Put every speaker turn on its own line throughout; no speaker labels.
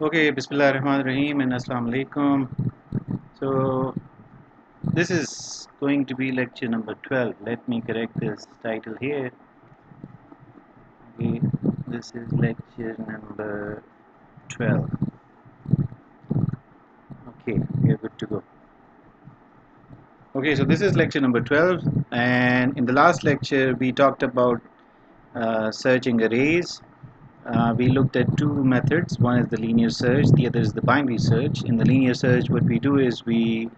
Okay, Bismillahirrahmanirrahim and Assalamu alaikum. So, this is going to be lecture number 12. Let me correct this title here. Okay, this is lecture number 12. Okay, we are good to go. Okay, so this is lecture number 12, and in the last lecture, we talked about searching arrays. We looked at two methods. One is the linear search, the other is the binary search. In the linear search, what we do is we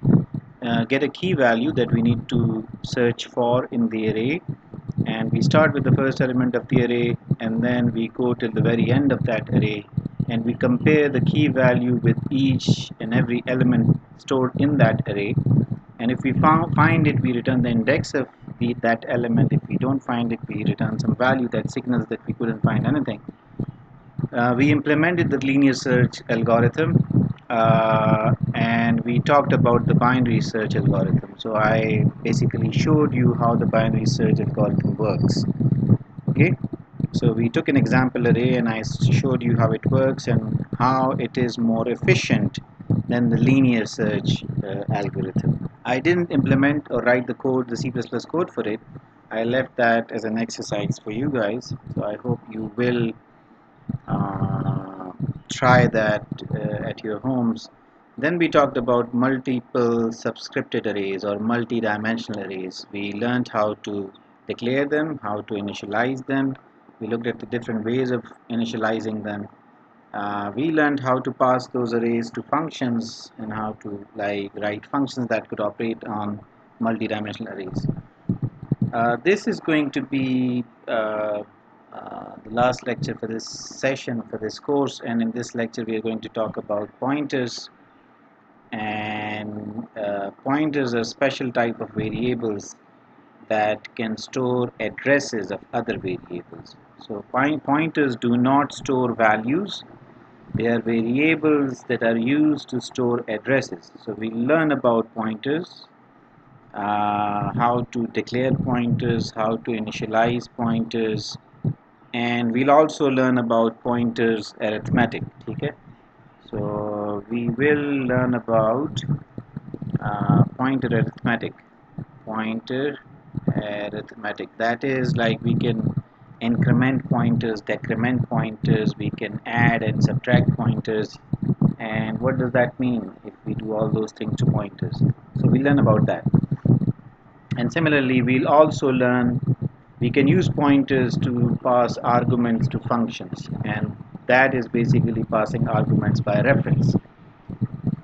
get a key value that we need to search for in the array, and we start with the first element of the array, and then we go till the very end of that array, and we compare the key value with each and every element stored in that array. And if we find it, we return the index of that element. If we don't find it, we return some value that signals that we couldn't find anything. We implemented the linear search algorithm, and we talked about the binary search algorithm. So I basically showed you how the binary search algorithm works. Okay, so we took an example array and I showed you how it works and how it is more efficient than the linear search algorithm. I didn't implement or write the code, the C++ code for it. I left that as an exercise for you guys. So I hope you will uh, try that at your homes. Then we talked about multiple subscripted arrays or multi-dimensional arrays. We learned how to declare them, how to initialize them. We looked at the different ways of initializing them. We learned how to pass those arrays to functions and how to write functions that could operate on multi-dimensional arrays. This is going to be the last lecture for this session, for this course, and in this lecture we are going to talk about pointers. And pointers are special type of variables that can store addresses of other variables. So pointers do not store values. They are variables that are used to store addresses. So we learn about pointers, how to declare pointers, how to initialize pointers, and we'll also learn about pointers arithmetic. Okay, so we will learn about pointer arithmetic. Pointer arithmetic, that is, like, we can increment pointers, decrement pointers, we can add and subtract pointers. And what does that mean if we do all those things to pointers? So we'll learn about that. And similarly, we'll also learn we can use pointers to pass arguments to functions, and that is basically passing arguments by reference.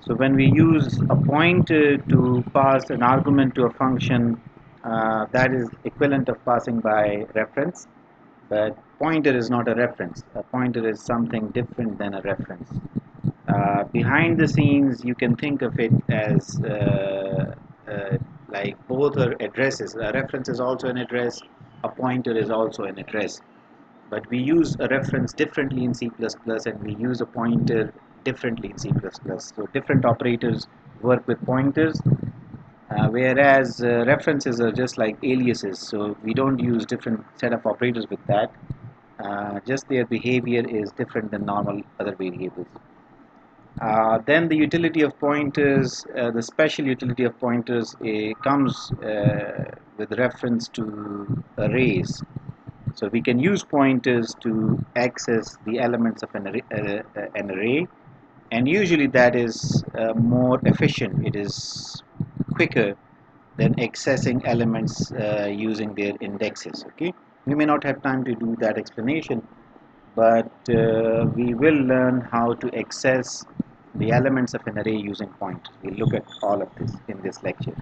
So when we use a pointer to pass an argument to a function, that is equivalent of passing by reference, but pointer is not a reference. A pointer is something different than a reference. Behind the scenes, you can think of it as like both are addresses. A reference is also an address, a pointer is also an address. But we use a reference differently in C++ and we use a pointer differently in C++. So different operators work with pointers, whereas references are just like aliases. So we don't use different set of operators with that. Just their behavior is different than normal other variables. Then the utility of pointers, the special utility of pointers comes with reference to arrays. So we can use pointers to access the elements of an array, and usually that is more efficient. It is quicker than accessing elements using their indexes. Okay, we may not have time to do that explanation, but we will learn how to access the elements of an array using pointers. We'll look at all of this in this lecture.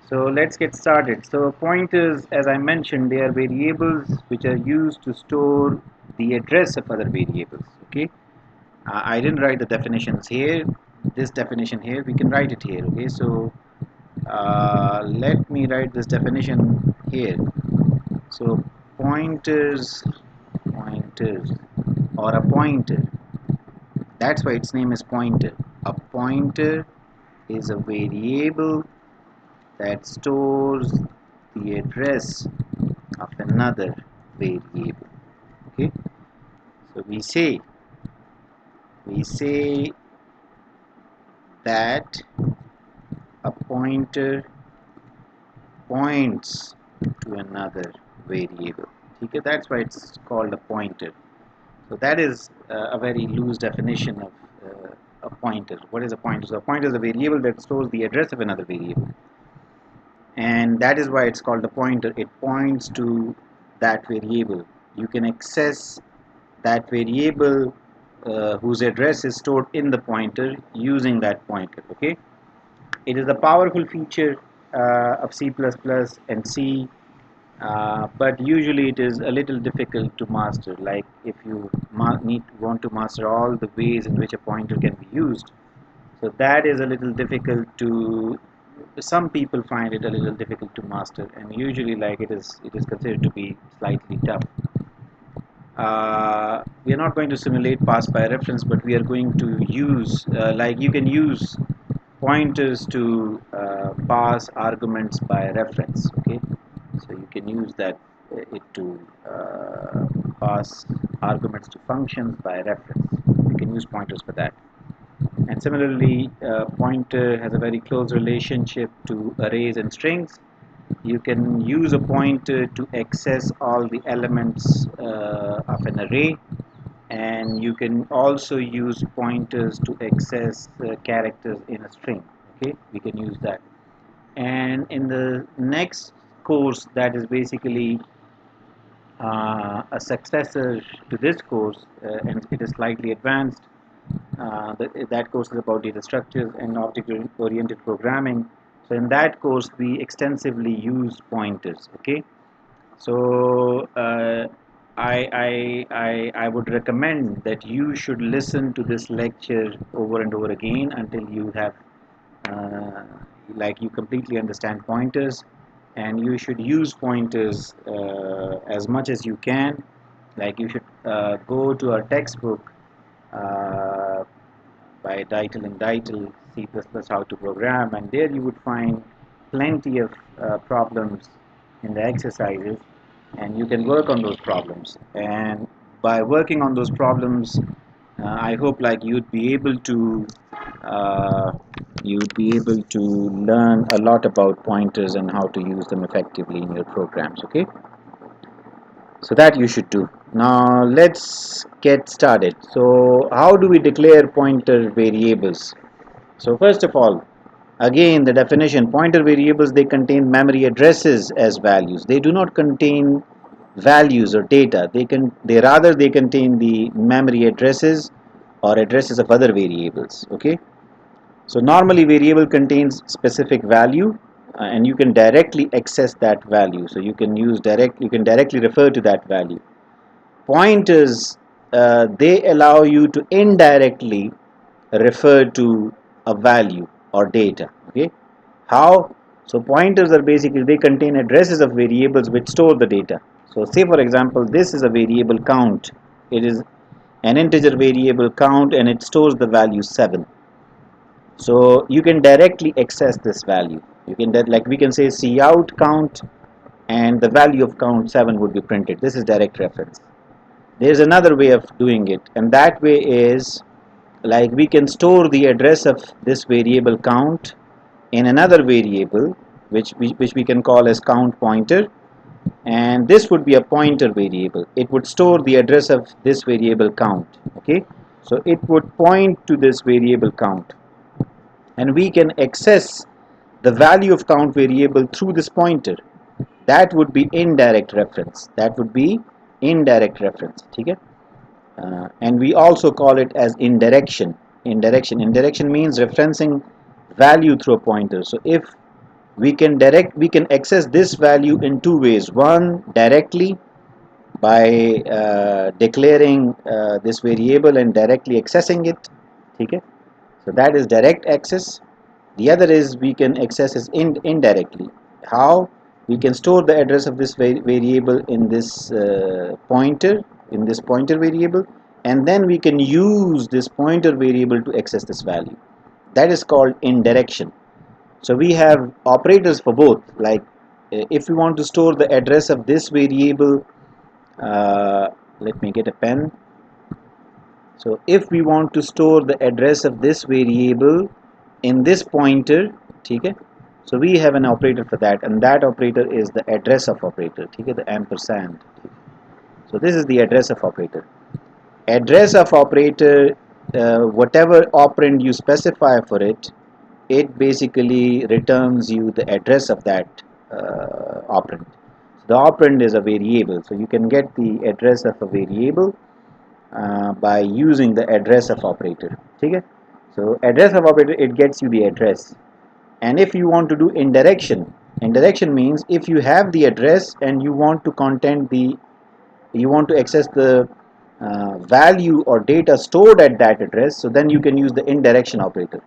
So let's get started. So pointers, as I mentioned, they are variables which are used to store the address of other variables. Okay, I didn't write the definitions here. This definition here, we can write it here. Okay, so let me write this definition here. So pointers, or a pointer. That's why its name is pointer. A pointer is a variable that stores the address of another variable. Okay, so we say we say that a pointer points to another variable. Okay, that's why it's called a pointer. So that is a very loose definition of a pointer. What is a pointer? So a pointer is a variable that stores the address of another variable, and that is why it's called a pointer. It points to that variable. You can access that variable whose address is stored in the pointer using that pointer. Okay, it is a powerful feature of C++ and C, but usually it is a little difficult to master. Like if you want to master all the ways in which a pointer can be used, so that is a little difficult to. Some people find it a little difficult to master, and usually like it is considered to be slightly tough. We are not going to simulate pass by reference, but we are going to use like you can use pointers to pass arguments by reference. Okay, so you can use that it to pass arguments to functions by reference. You can use pointers for that. And similarly, pointer has a very close relationship to arrays and strings. You can use a pointer to access all the elements of an array, and you can also use pointers to access characters in a string. Okay, we can use that. And in the next course, that is basically a successor to this course, and it is slightly advanced. That course is about data structures and object-oriented programming. So in that course, we extensively use pointers. Okay, so I would recommend that you should listen to this lecture over and over again until you have uh, like you completely understand pointers, and you should use pointers as much as you can. Like you should go to our textbook uh, by Title C++ how to program, and there you would find plenty of problems in the exercises, and you can work on those problems. And by working on those problems, I hope like uh, you'd be able to learn a lot about pointers and how to use them effectively in your programs. Okay, so that you should do. Now let's get started. So how do we declare pointer variables? So first of all, again the definition: pointer variables, they contain memory addresses as values. They do not contain values or data. They contain the memory addresses or addresses of other variables. Okay, so normally variable contains specific value, and you can directly access that value. So you can directly refer to that value. Pointers, they allow you to indirectly refer to a value or data. Okay, how? So pointers are basically, they contain addresses of variables which store the data. So say for example, this is a variable count. It is an integer variable count, and it stores the value 7. So you can directly access this value. You can like we can say cout count, and the value of count 7 would be printed. This is direct reference. There's another way of doing it, and that way is like we can store the address of this variable count in another variable which we can call as count pointer, and this would be a pointer variable. It would store the address of this variable count. Okay, so it would point to this variable count, and we can access the value of count variable through this pointer. That would be indirect reference. That would be indirect reference. Okay? And we also call it as indirection. Indirection means referencing value through a pointer. So if we can access this value in two ways. One, directly by declaring this variable and directly accessing it. Okay? So that is direct access. The other is we can access it indirectly. How? We can store the address of this variable in this pointer variable, and then we can use this pointer variable to access this value. That is called indirection. So we have operators for both. Like if we want to store the address of this variable, let me get a pen. So if we want to store the address of this variable in this pointer, okay, so we have an operator for that, and that operator is the address of operator, okay, the ampersand. So this is the address of operator. Address of operator, whatever operand you specify for it, it basically returns you the address of that operand. The operand is a variable, so you can get the address of a variable by using the address of operator. Okay? So address of operator, it gets you the address. And if you want to do indirection, indirection means if you have the address and you want to you want to access the value or data stored at that address, so then you can use the indirection operator.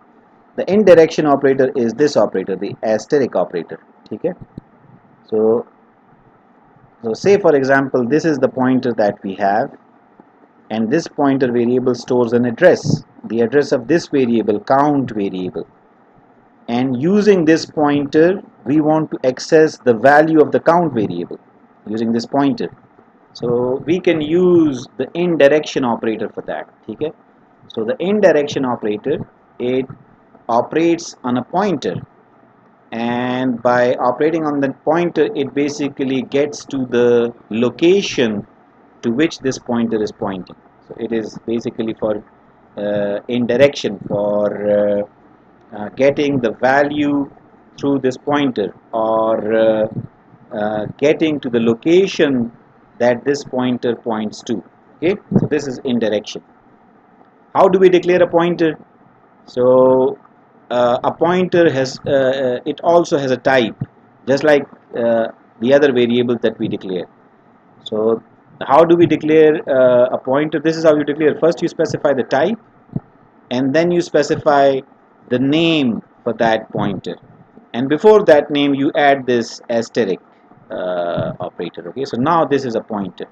The indirection operator is this operator, the asterisk operator. Okay? So, so say for example, this is the pointer that we have, and this pointer variable stores an address, the address of this variable, count variable. And using this pointer, we want to access the value of the count variable using this pointer. So we can use the indirection operator for that. Okay? So the indirection operator, it operates on a pointer, and by operating on the pointer, it basically gets to the location to which this pointer is pointing. So it is basically for indirection, for getting the value through this pointer, or getting to the location that this pointer points to. Okay, so this is indirection. How do we declare a pointer? So a pointer has it also has a type, just like the other variables that we declare. So how do we declare a pointer? This is how you declare. First you specify the type, and then you specify the name for that pointer, and before that name you add this asterisk operator. Okay, so now this is a pointer.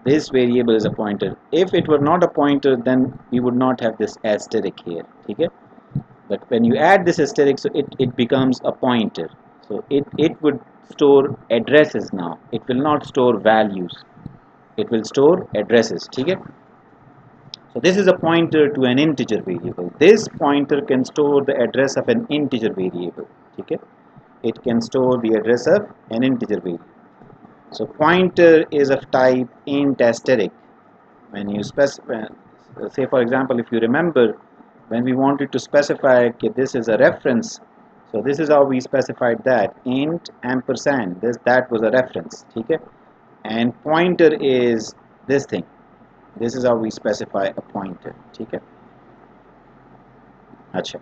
This variable is a pointer. If it were not a pointer, then we would not have this asterisk here. Okay, but when you add this asterisk, so it becomes a pointer. So it would store addresses now. It will not store values. It will store addresses. Okay? So this is a pointer to an integer variable. This pointer can store the address of an integer variable. Okay? It can store the address of an integer variable. So pointer is of type int asterisk. When you specify, say for example, if you remember, when we wanted to specify, okay, this is a reference, so this is how we specified that, int ampersand, that was a reference. Okay? And pointer is this thing. This is how we specify a pointer. Okay? Achha.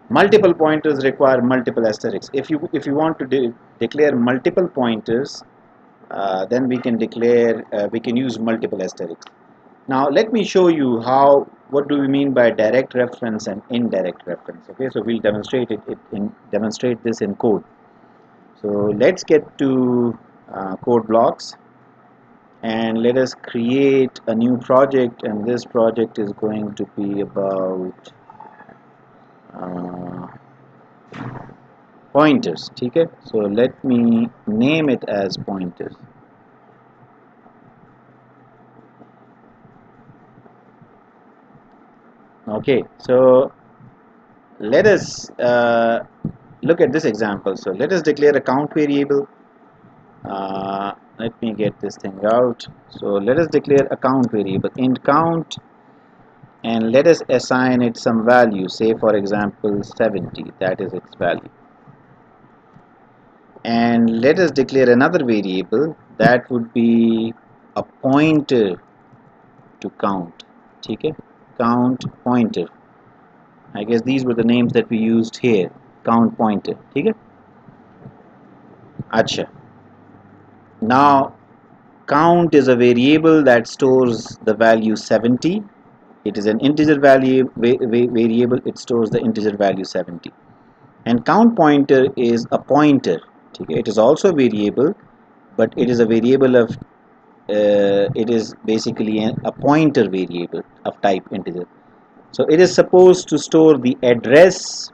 Multiple pointers require multiple asterisks. If you want to declare multiple pointers, then we can declare we can use multiple asterisks. Now let me show you what do we mean by direct reference and indirect reference. Okay, so we'll demonstrate this in code. So let's get to code blocks, and let us create a new project, and this project is going to be about uh, pointers. Okay, so let me name it as pointers. Okay, so let us look at this example. So let us declare a count variable. Let me get this thing out. So let us declare a count variable, int count, and let us assign it some value, say for example 70, that is its value. And let us declare another variable that would be a pointer to count. Okay, count pointer. I guess these were the names that we used here. Count pointer. Okay. Acha. Now count is a variable that stores the value 70. It is an integer variable. It stores the integer value 70. And count pointer is a pointer. Okay. It is also a variable, but it is a variable of it is basically a pointer variable of type integer. So it is supposed to store the address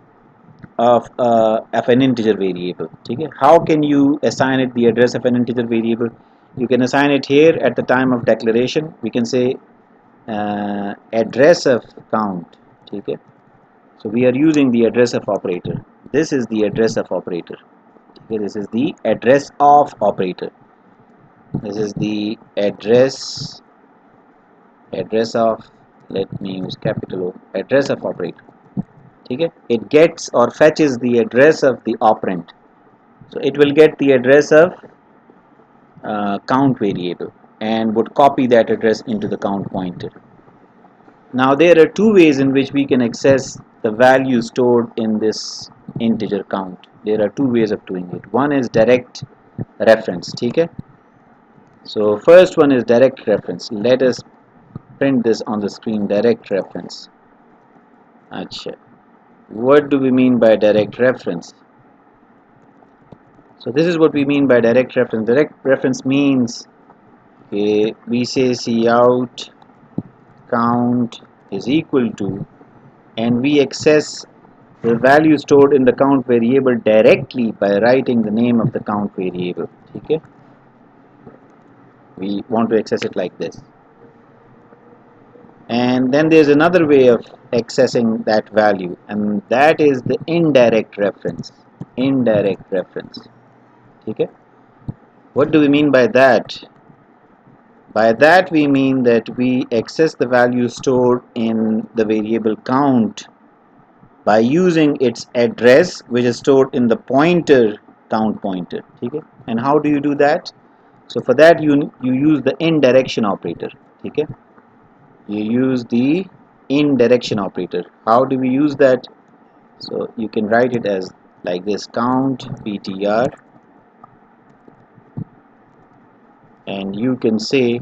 of an integer variable. Okay? How can you assign it the address of an integer variable? You can assign it here at the time of declaration. We can say address of count. ठीक है, so we are using the address of operator. This is the address of operator. Okay, this is the address of operator. This is the address of, let me use capital O, address of operator. ठीक है, it gets or fetches the address of the operand. So it will get the address of count variable and would copy that address into the count pointer. Now there are two ways in which we can access the value stored in this integer count. There are two ways of doing it. One is direct reference. ठीक है? So first one is direct reference. Let us print this on the screen. Direct reference. Achha. What do we mean by direct reference? So this is what we mean by direct reference. Direct reference means we say cout count is equal to, and we access the value stored in the count variable directly by writing the name of the count variable. Okay, we want to access it like this. And then there's another way of accessing that value, and that is the indirect reference. Indirect reference. Okay, what do we mean by that? By that we mean that we access the value stored in the variable count by using its address, which is stored in the pointer count pointer. Okay? And how do you do that? So for that you use the indirection operator. Okay? You use the indirection operator. How do we use that? So you can write it as like this: count ptr, and you can say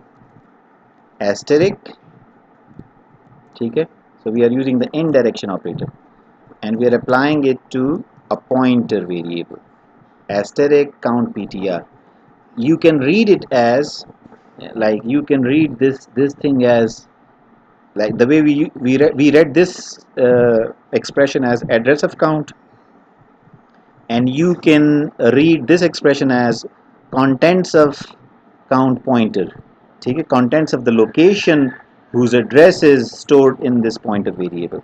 asterisk. Okay? So we are using the indirection operator, and we are applying it to a pointer variable, asterisk count ptr. You can read it as, like, you can read this thing as, like, the way we read this expression as address of count, and you can read this expression as contents of count pointer. Okay, contents of the location whose address is stored in this pointer variable.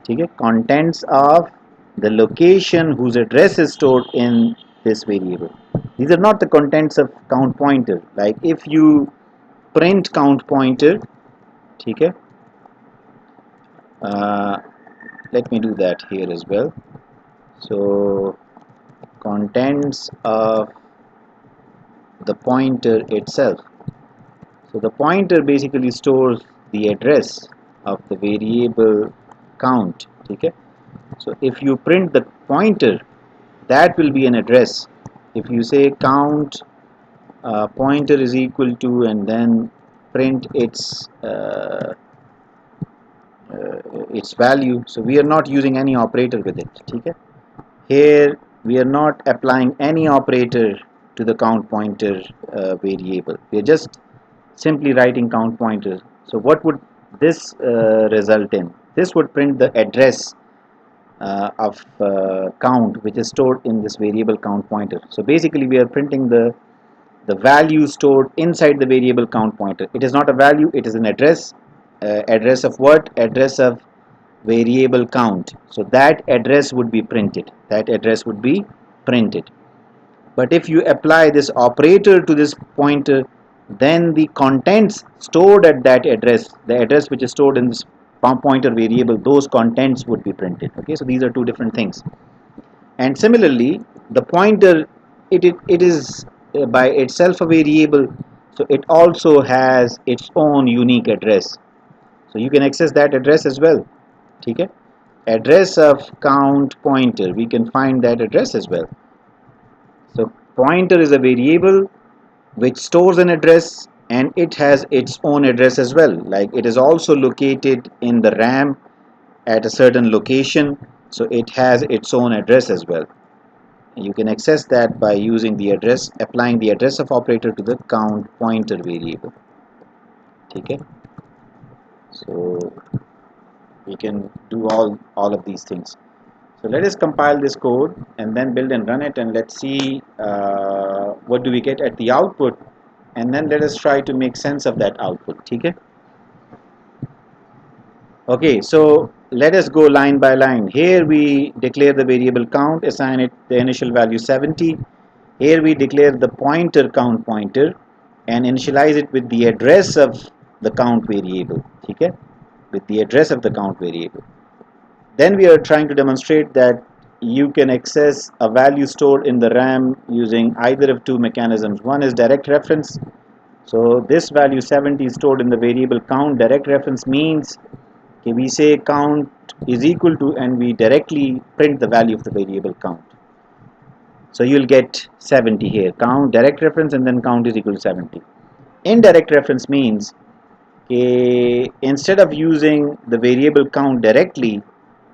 Okay, contents of the location whose address is stored in this variable. These are not the contents of count pointer. Like if you print count pointer, okay, let me do that here as well. So contents of the pointer itself. So the pointer basically stores the address of the variable count. Okay, so if you print the pointer, that will be an address. If you say count pointer is equal to, and then print its value, so we are not using any operator with it. Okay? Here we are not applying any operator to the count pointer variable. We are just simply writing count pointer. So what would this result in? This would print the address of count, which is stored in this variable count pointer. So basically we are printing the value stored inside the variable count pointer. It is not a value, it is an address. Address of what? Address of variable count. So that address would be printed. That address would be printed. But if you apply this operator to this pointer, then the contents stored at that address, the address which is stored in this pointer variable, those contents would be printed. Okay, so these are two different things. And similarly, the pointer, it is by itself a variable, so it also has its own unique address. So you can access that address as well. Okay? Address of count pointer, we can find that address as well. So pointer is a variable which stores an address, and it has its own address as well. Like it is also located in the RAM at a certain location, so it has its own address as well. You can access that by using the address, applying the address of operator to the count pointer variable. Okay, so we can do all of these things. So let us compile this code and then build and run it, and let's see what do we get at the output, and then let us try to make sense of that output. Okay. Okay, so let us go line by line. Here we declare the variable count, assign it the initial value 70. Here we declare the pointer count pointer and initialize it with the address of the count variable. Okay, with the address of the count variable. Then we are trying to demonstrate that you can access a value stored in the RAM using either of two mechanisms. One is direct reference. So this value 70 is stored in the variable count. Direct reference means we say count is equal to, and we directly print the value of the variable count. So you'll get 70 here. Count direct reference and then count is equal to 70. Indirect reference means instead of using the variable count directly,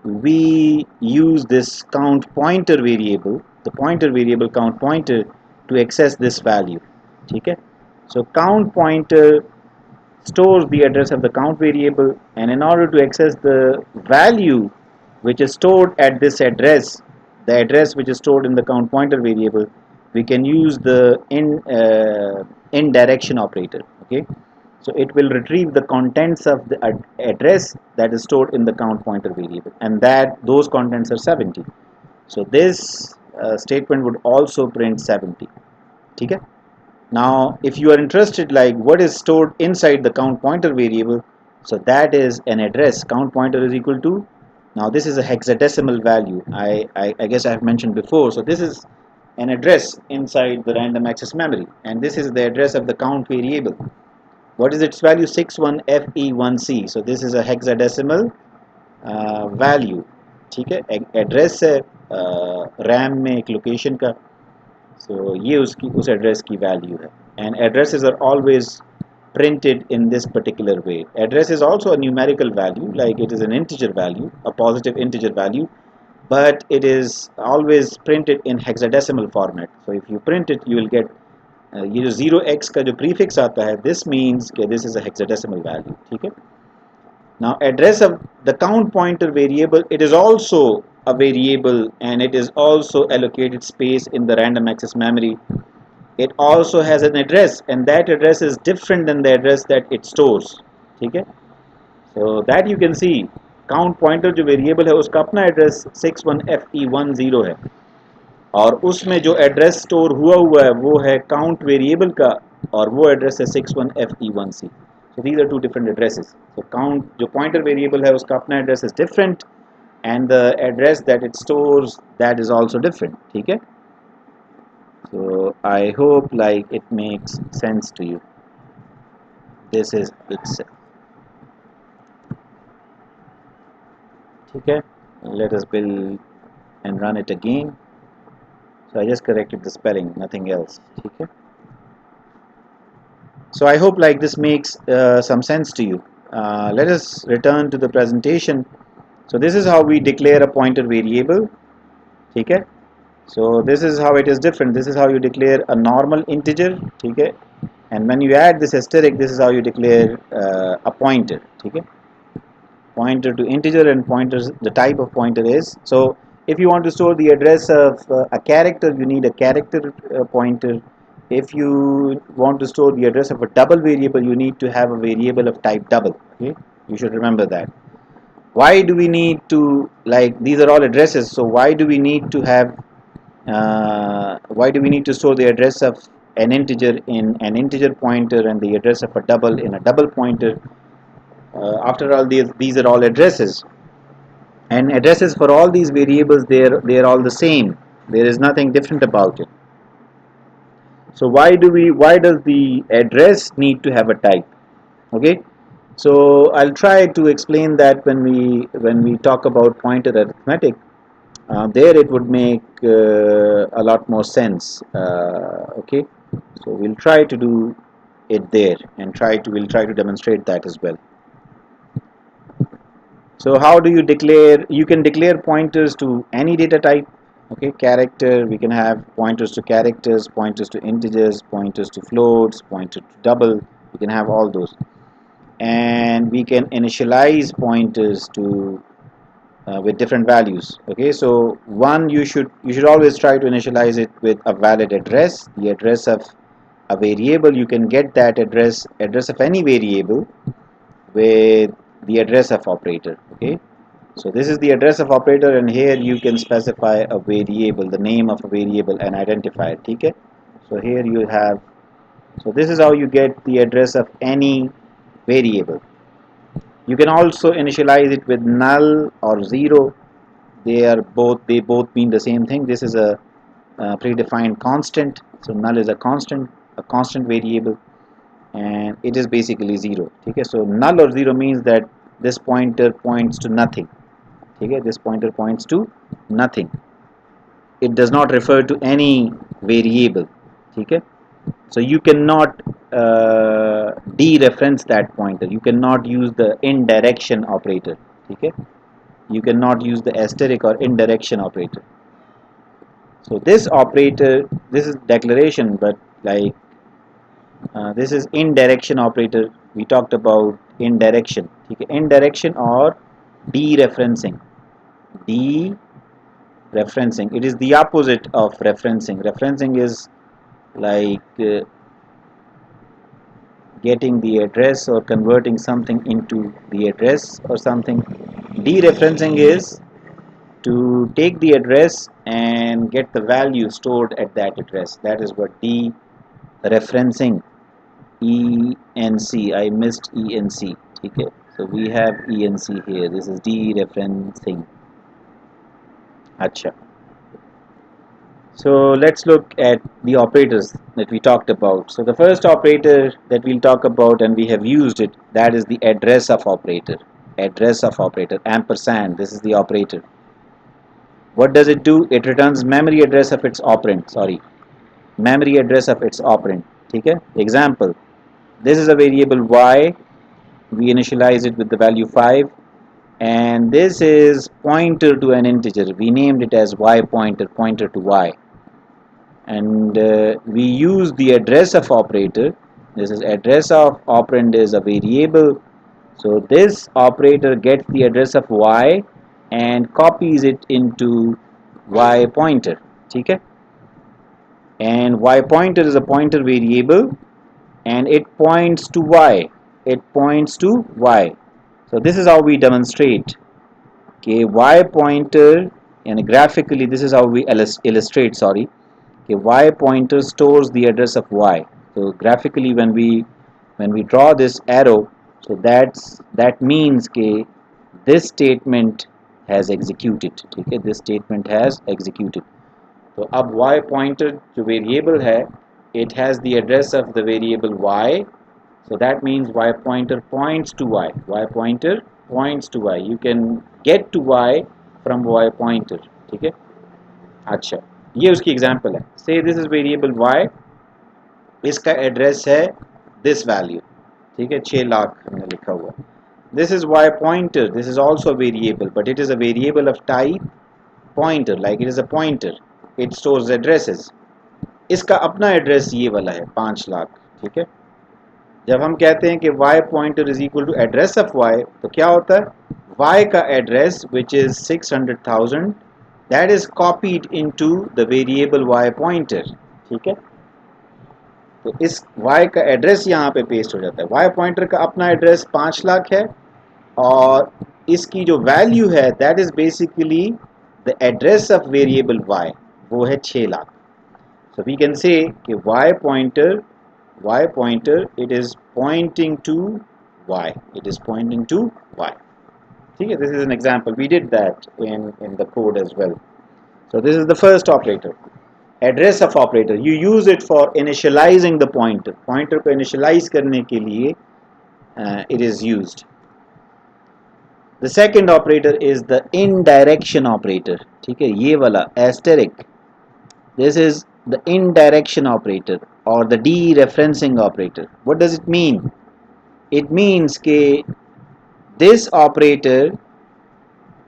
we use this count pointer variable, the pointer variable count pointer, to access this value. Okay? So count pointer stores the address of the count variable, and in order to access the value which is stored at this address, the address which is stored in the count pointer variable, we can use the indirection operator. Okay, so it will retrieve the contents of the address that is stored in the count pointer variable, and that those contents are 70. So this statement would also print 70. Okay. Now if you are interested like what is stored inside the count pointer variable, so that is an address. Count pointer is equal to, now this is a hexadecimal value. I guess I have mentioned before. So this is an address inside the random access memory, and this is the address of the count variable. What is its value? 61FE1C. So this is a hexadecimal value. ठीक है, address है RAM में एक location का. So ये उसकी उस address की वैल्यू है, and addresses are always printed in this particular way. Address is also a numerical value, like it is an integer value, a positive integer value, but it is always printed in hexadecimal format. So if you print it, you will get ये जो 0x का जो prefix आता है, this means कि this is a hexadecimal value. ठीक है. Now address of the count pointer variable, it is also a variable, and it is also allocated space in the random access memory. It also has an address, and that address is different than the address that it stores. ठीक है. So that you can see count pointer जो variable है उसका अपना address 61FE10 है, और उसमें जो एड्रेस स्टोर हुआ है वो है काउंट वेरिएबल का, और वो एड्रेस है 61FE1C. So these are two different addresses. So count जो pointer variable है उसका अपना address is different, and the address that it stores, that is also different. ठीक है. So I hope like it makes sense to you. This is itself. ठीक है. Let us build and run it again. So I just corrected the spelling, nothing else. ठीक है. So I hope like this makes some sense to you. Let us return to the presentation. So this is how we declare a pointer variable. Okay. So this is how it is different. This is how you declare a normal integer. Okay. And when you add this asterisk, this is how you declare a pointer. Okay. Pointer to integer, and pointers, the type of pointer is. So if you want to store the address of a character, you need a character pointer. If you want to store the address of a double variable, you need to have a variable of type double. Okay, you should remember that. Why do we need to, like, these are all addresses, so why do we need to have why do we need to store the address of an integer in an integer pointer and the address of a double in a double pointer? After all, these are all addresses, and addresses for all these variables, they're all the same. There is nothing different about it. So why does the address need to have a type? Okay, so I'll try to explain that when we talk about pointer arithmetic. There it would make a lot more sense. Okay, so we'll try to do it there, and we'll try to demonstrate that as well. So how do you declare? You can declare pointers to any data type. Okay, character, we can have pointers to characters, pointers to integers, pointers to floats, pointer to double. We can have all those, and we can initialize pointers to with different values. Okay, so one, you should always try to initialize it with a valid address, the address of a variable. You can get that address of any variable with the address of operator. Okay, so this is the address of operator, and here you can specify a variable, the name of a variable, and identify it. Okay, so here you have, so this is how you get the address of any variable. You can also initialize it with null or zero. They both mean the same thing. This is a predefined constant, so null is a constant variable, and it is basically zero. Okay, so null or zero means that this pointer points to nothing. Okay, this pointer points to nothing. It does not refer to any variable. Okay, so you cannot dereference that pointer. You cannot use the indirection operator. Okay, you cannot use the asterisk or indirection operator. So this operator, this is declaration, but like this is indirection operator. We talked about indirection. Okay, indirection or dereferencing. Dereferencing. It is the opposite of referencing. Referencing is like getting the address or converting something into the address or something. Dereferencing is to take the address and get the value stored at that address. That is what dereferencing. ENC, I missed ENC. Okay, so we have ENC here. This is dereferencing. Acha. So let's look at the operators that we talked about. So the first operator that we'll talk about, and we have used it, that is the address of operator. Address of operator, ampersand. This is the operator. What does it do? It returns memory address of its operand. Sorry, memory address of its operand. Okay. Example. This is a variable y. We initialize it with the value 5, and this is pointer to an integer. We named it as y pointer, pointer to y, and we use the address of operator. This is address of operand is a variable, so this operator gets the address of y and copies it into y pointer. Okay, and y pointer is a pointer variable, and it points to y. It points to y. So this is how we demonstrate. Okay, y pointer, and graphically this is how we illustrate. Sorry. Okay, y pointer stores the address of y. So graphically, when we draw this arrow, so that means that this statement has executed. Okay, this statement has executed. तो अब y pointer जो variable है, it has the address of the variable y, so that means y pointer points to y. Y pointer points to y. You can get to y from y pointer. ठीक है, अच्छा, ये उसकी example है. Say this is variable y, इसका address है this value. ठीक है, 6 लाख हमने लिखा हुआ. This is y pointer. This is also a variable, but it is a variable of type pointer, like it is a pointer. It stores addresses. इसका अपना address ये वाला है 5 लाख. ठीक है, जब हम कहते हैं कि y pointer is equal to address of y, तो क्या होता है, y का address which is 600,000, that is copied into the variable y pointer. ठीक है, तो इस y का एड्रेस यहाँ पे पेस्ट हो जाता है. y pointer का अपना एड्रेस 5 लाख है, और इसकी जो वैल्यू है that is basically the address of variable y, वो है 6 lakh. So we can say कि y pointer it is pointing to y. It is pointing to y. ठीक है, this is an example. We did that in the code as well. So this is the first operator, address of operator. You use it for initializing the pointer. Pointer को initialize करने के लिए it is used. The second operator is the indirection operator. ठीक है, ये वाला asterisk. This is the indirection operator or the dereferencing operator. What does it mean? It means that this operator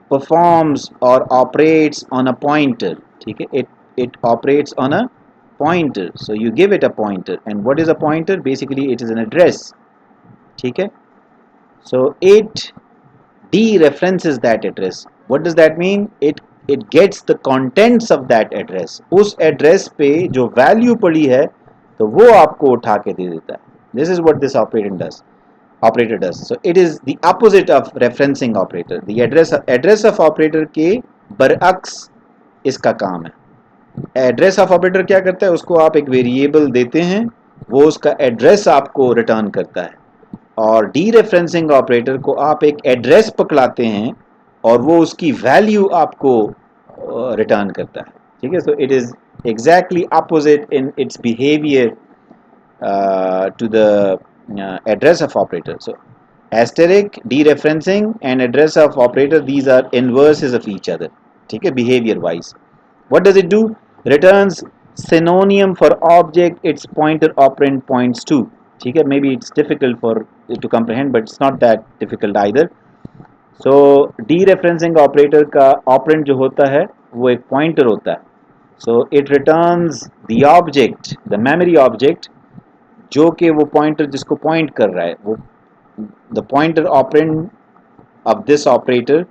performs or operates on a pointer. ठीक है, it operates on a pointer. So you give it a pointer, and what is a pointer? Basically it is an address. ठीक है, so it dereferences that address. What does that mean? It gets the contents of that address. उस address पे जो value पड़ी है, तो वो आपको उठा के दे देता है. This is what this operator does. operator does. So it is the opposite of referencing operator. The address of operator के बरअक्स इसका काम है. एड्रेस ऑफ ऑपरेटर क्या करता है, उसको आप एक वेरिएबल देते हैं, वो उसका एड्रेस आपको रिटर्न करता है. और डी रेफरेंसिंग ऑपरेटर को आप एक एड्रेस पकड़ाते हैं और वो उसकी वैल्यू आपको रिटर्न करता है. ठीक है. So it is exactly opposite in its behaviour to the address of operator. So asterisk, dereferencing and address of operator, these are inverses of each other. ठीक है, behavior wise. What does it do? Returns synonym for object its pointer operand points to. ठीक है, maybe it's difficult for to comprehend, but it's not that difficult either. So dereferencing operator का operand जो होता है वो एक pointer होता है. So it returns the object, the memory object, जो कि वो पॉइंटर जिसको पॉइंट कर रहा है, वो the pointer operand of this operator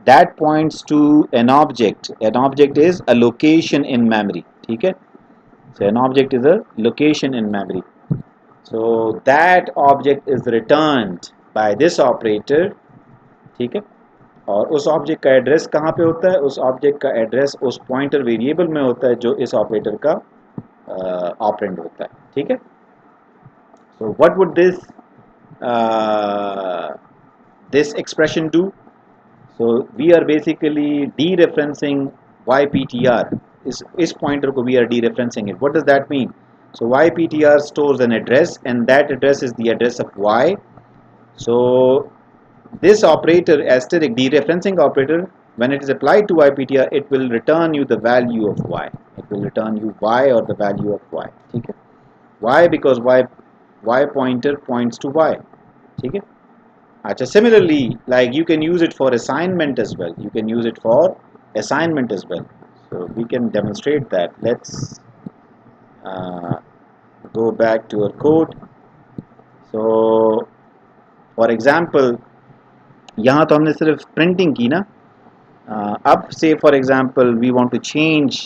that points to an object. An object is a location in memory. ठीक है. So an object is a location in memory. So that object is returned by this operator. ठीक है. और उस object का address कहाँ पे होता है? उस ऑब्जेक्ट का एड्रेस उस पॉइंटर वेरिएबल में होता है जो इस ऑपरेटर का ऑपरेंड होता है. ठीक है. So what would this expression do? So we are basically dereferencing yptr. Is pointer ko we are dereferencing it. What does that mean? So yptr stores an address and that address is the address of y. So this operator asterisk dereferencing operator, when it is applied to yptr, it will return you the value of y. It will return you y or the value of y. Okay? Why? Because y pointer points to y. ठीक है. अच्छा, similarly, like you can use it for assignment as well. You can use it for assignment as well. So we can demonstrate that. Let's go back to our code. So for example, यहाँ तो हमने सिर्फ printing की ना. अब say for example we want to change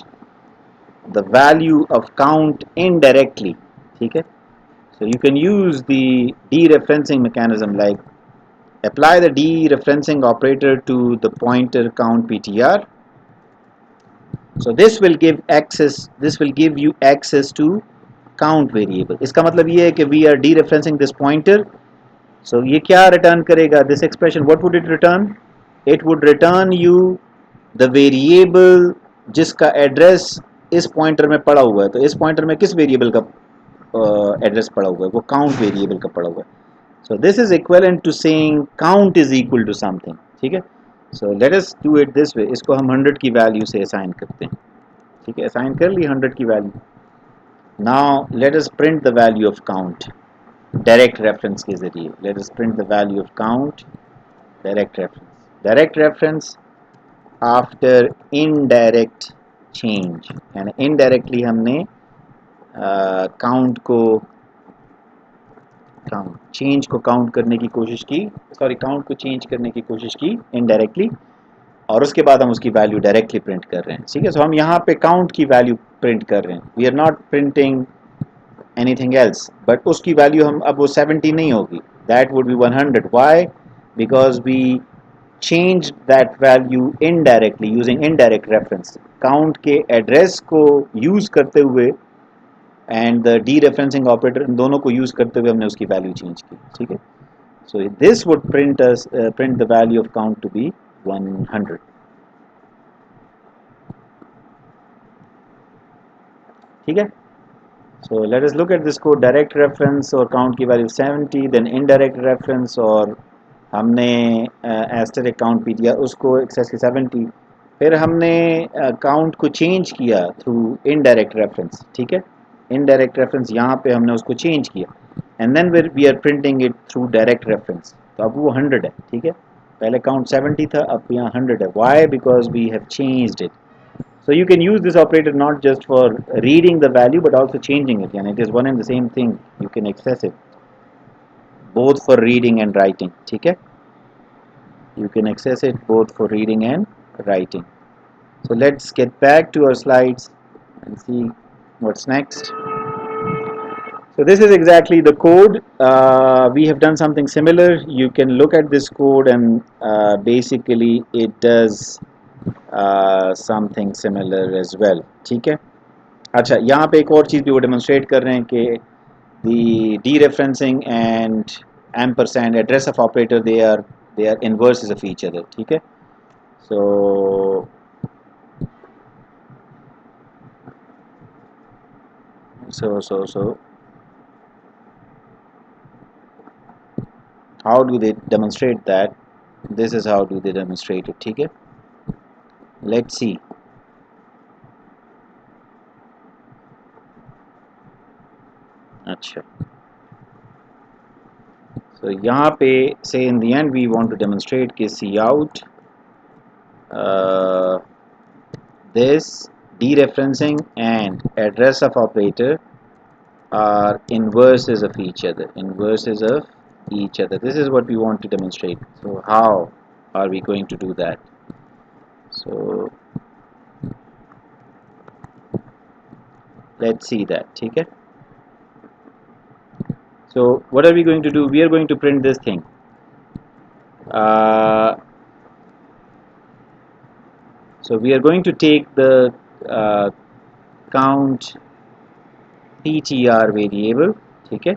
the value of count indirectly. ठीक है. So you can use the dereferencing mechanism, like apply the dereferencing operator to the pointer count ptr. So this will give access. This will give you access to count variable. इसका मतलब ये है कि we are dereferencing this pointer. So ये क्या return करेगा? This expression, what would it return? It would return you the variable जिसका address इस pointer में पड़ा हुआ है. तो इस pointer में किस variable का एड्रेस पड़ा हुआ है? वो काउंट वेरिएबल का पड़ा हुआ है. So this is equivalent to saying count is equal to something. ठीक है. So let us do it this way. इसको हम 100 की वैल्यू से असाइन करते हैं. ठीक है. असाइन कर ली 100 की value. Now let us print the value of count direct reference के जरिए. Let us print the value of count direct reference. Direct reference after indirect change. यानी इनडायरेक्टली हमने काउंट को चेंज को काउंट करने की कोशिश की. सॉरी, काउंट को चेंज करने की कोशिश की इनडायरेक्टली, और उसके बाद हम उसकी वैल्यू डायरेक्टली प्रिंट कर रहे हैं. ठीक है. सो हम यहाँ पे काउंट की वैल्यू प्रिंट कर रहे हैं. We are not printing anything else. But उसकी वैल्यू हम अब वो 70 नहीं होगी. That would be 100. Why? Because we change that value indirectly using indirect reference. Count के एड्रेस को यूज करते हुए एंड द dereferencing ऑपरेटर, इन दोनों को यूज करते हुए हमने उसकी वैल्यू चेंज की. ठीक है. So this would print the value of count to be 100. ठीक है. So let us look at this code. Direct reference और काउंट की वैल्यू 70, देन इनडायरेक्ट रेफरेंस और हमने एस्टेरिक काउंट भी दिया उसको एक्सेस की 70. फिर हमने काउंट को चेंज किया थ्रू इनडायरेक्ट रेफरेंस. ठीक है. इनडायरेक्ट रेफरेंस यहाँ पे हमने उसको चेंज किया and then we are printing it through direct reference. तो अब वो 100 है. ठीक है. पहले काउंट 70 था, अब यहाँ 100 है. Why? Because we have changed it. So you can use this operator not just for reading the value but also changing it. And it is one and the same thing. You can access it both for reading and writing. ठीक है. You can access it both for reading and writing. So let's get back to our slides and see what's next. So this is exactly the code. We have done something similar. You can look at this code and basically it does something similar as well. ठीक है. अच्छा, यहाँ पे एक और चीज़ भी वो demonstrate कर रहे हैं कि the dereferencing and ampersand address of operator they are inverses of each other. ठीक है. So how do they demonstrate that? This is how do they demonstrate it. ठीक है. Let's see. अच्छा, so यहाँ पे say in the end we want to demonstrate कि cout this dereferencing and address of operator are inverses of each other. Inverses of each other. This is what we want to demonstrate. So how are we going to do that? So let's see that. ठीक है. So what are we going to do? We are going to print this thing. So we are going to take the count ptr variable, ठीक है,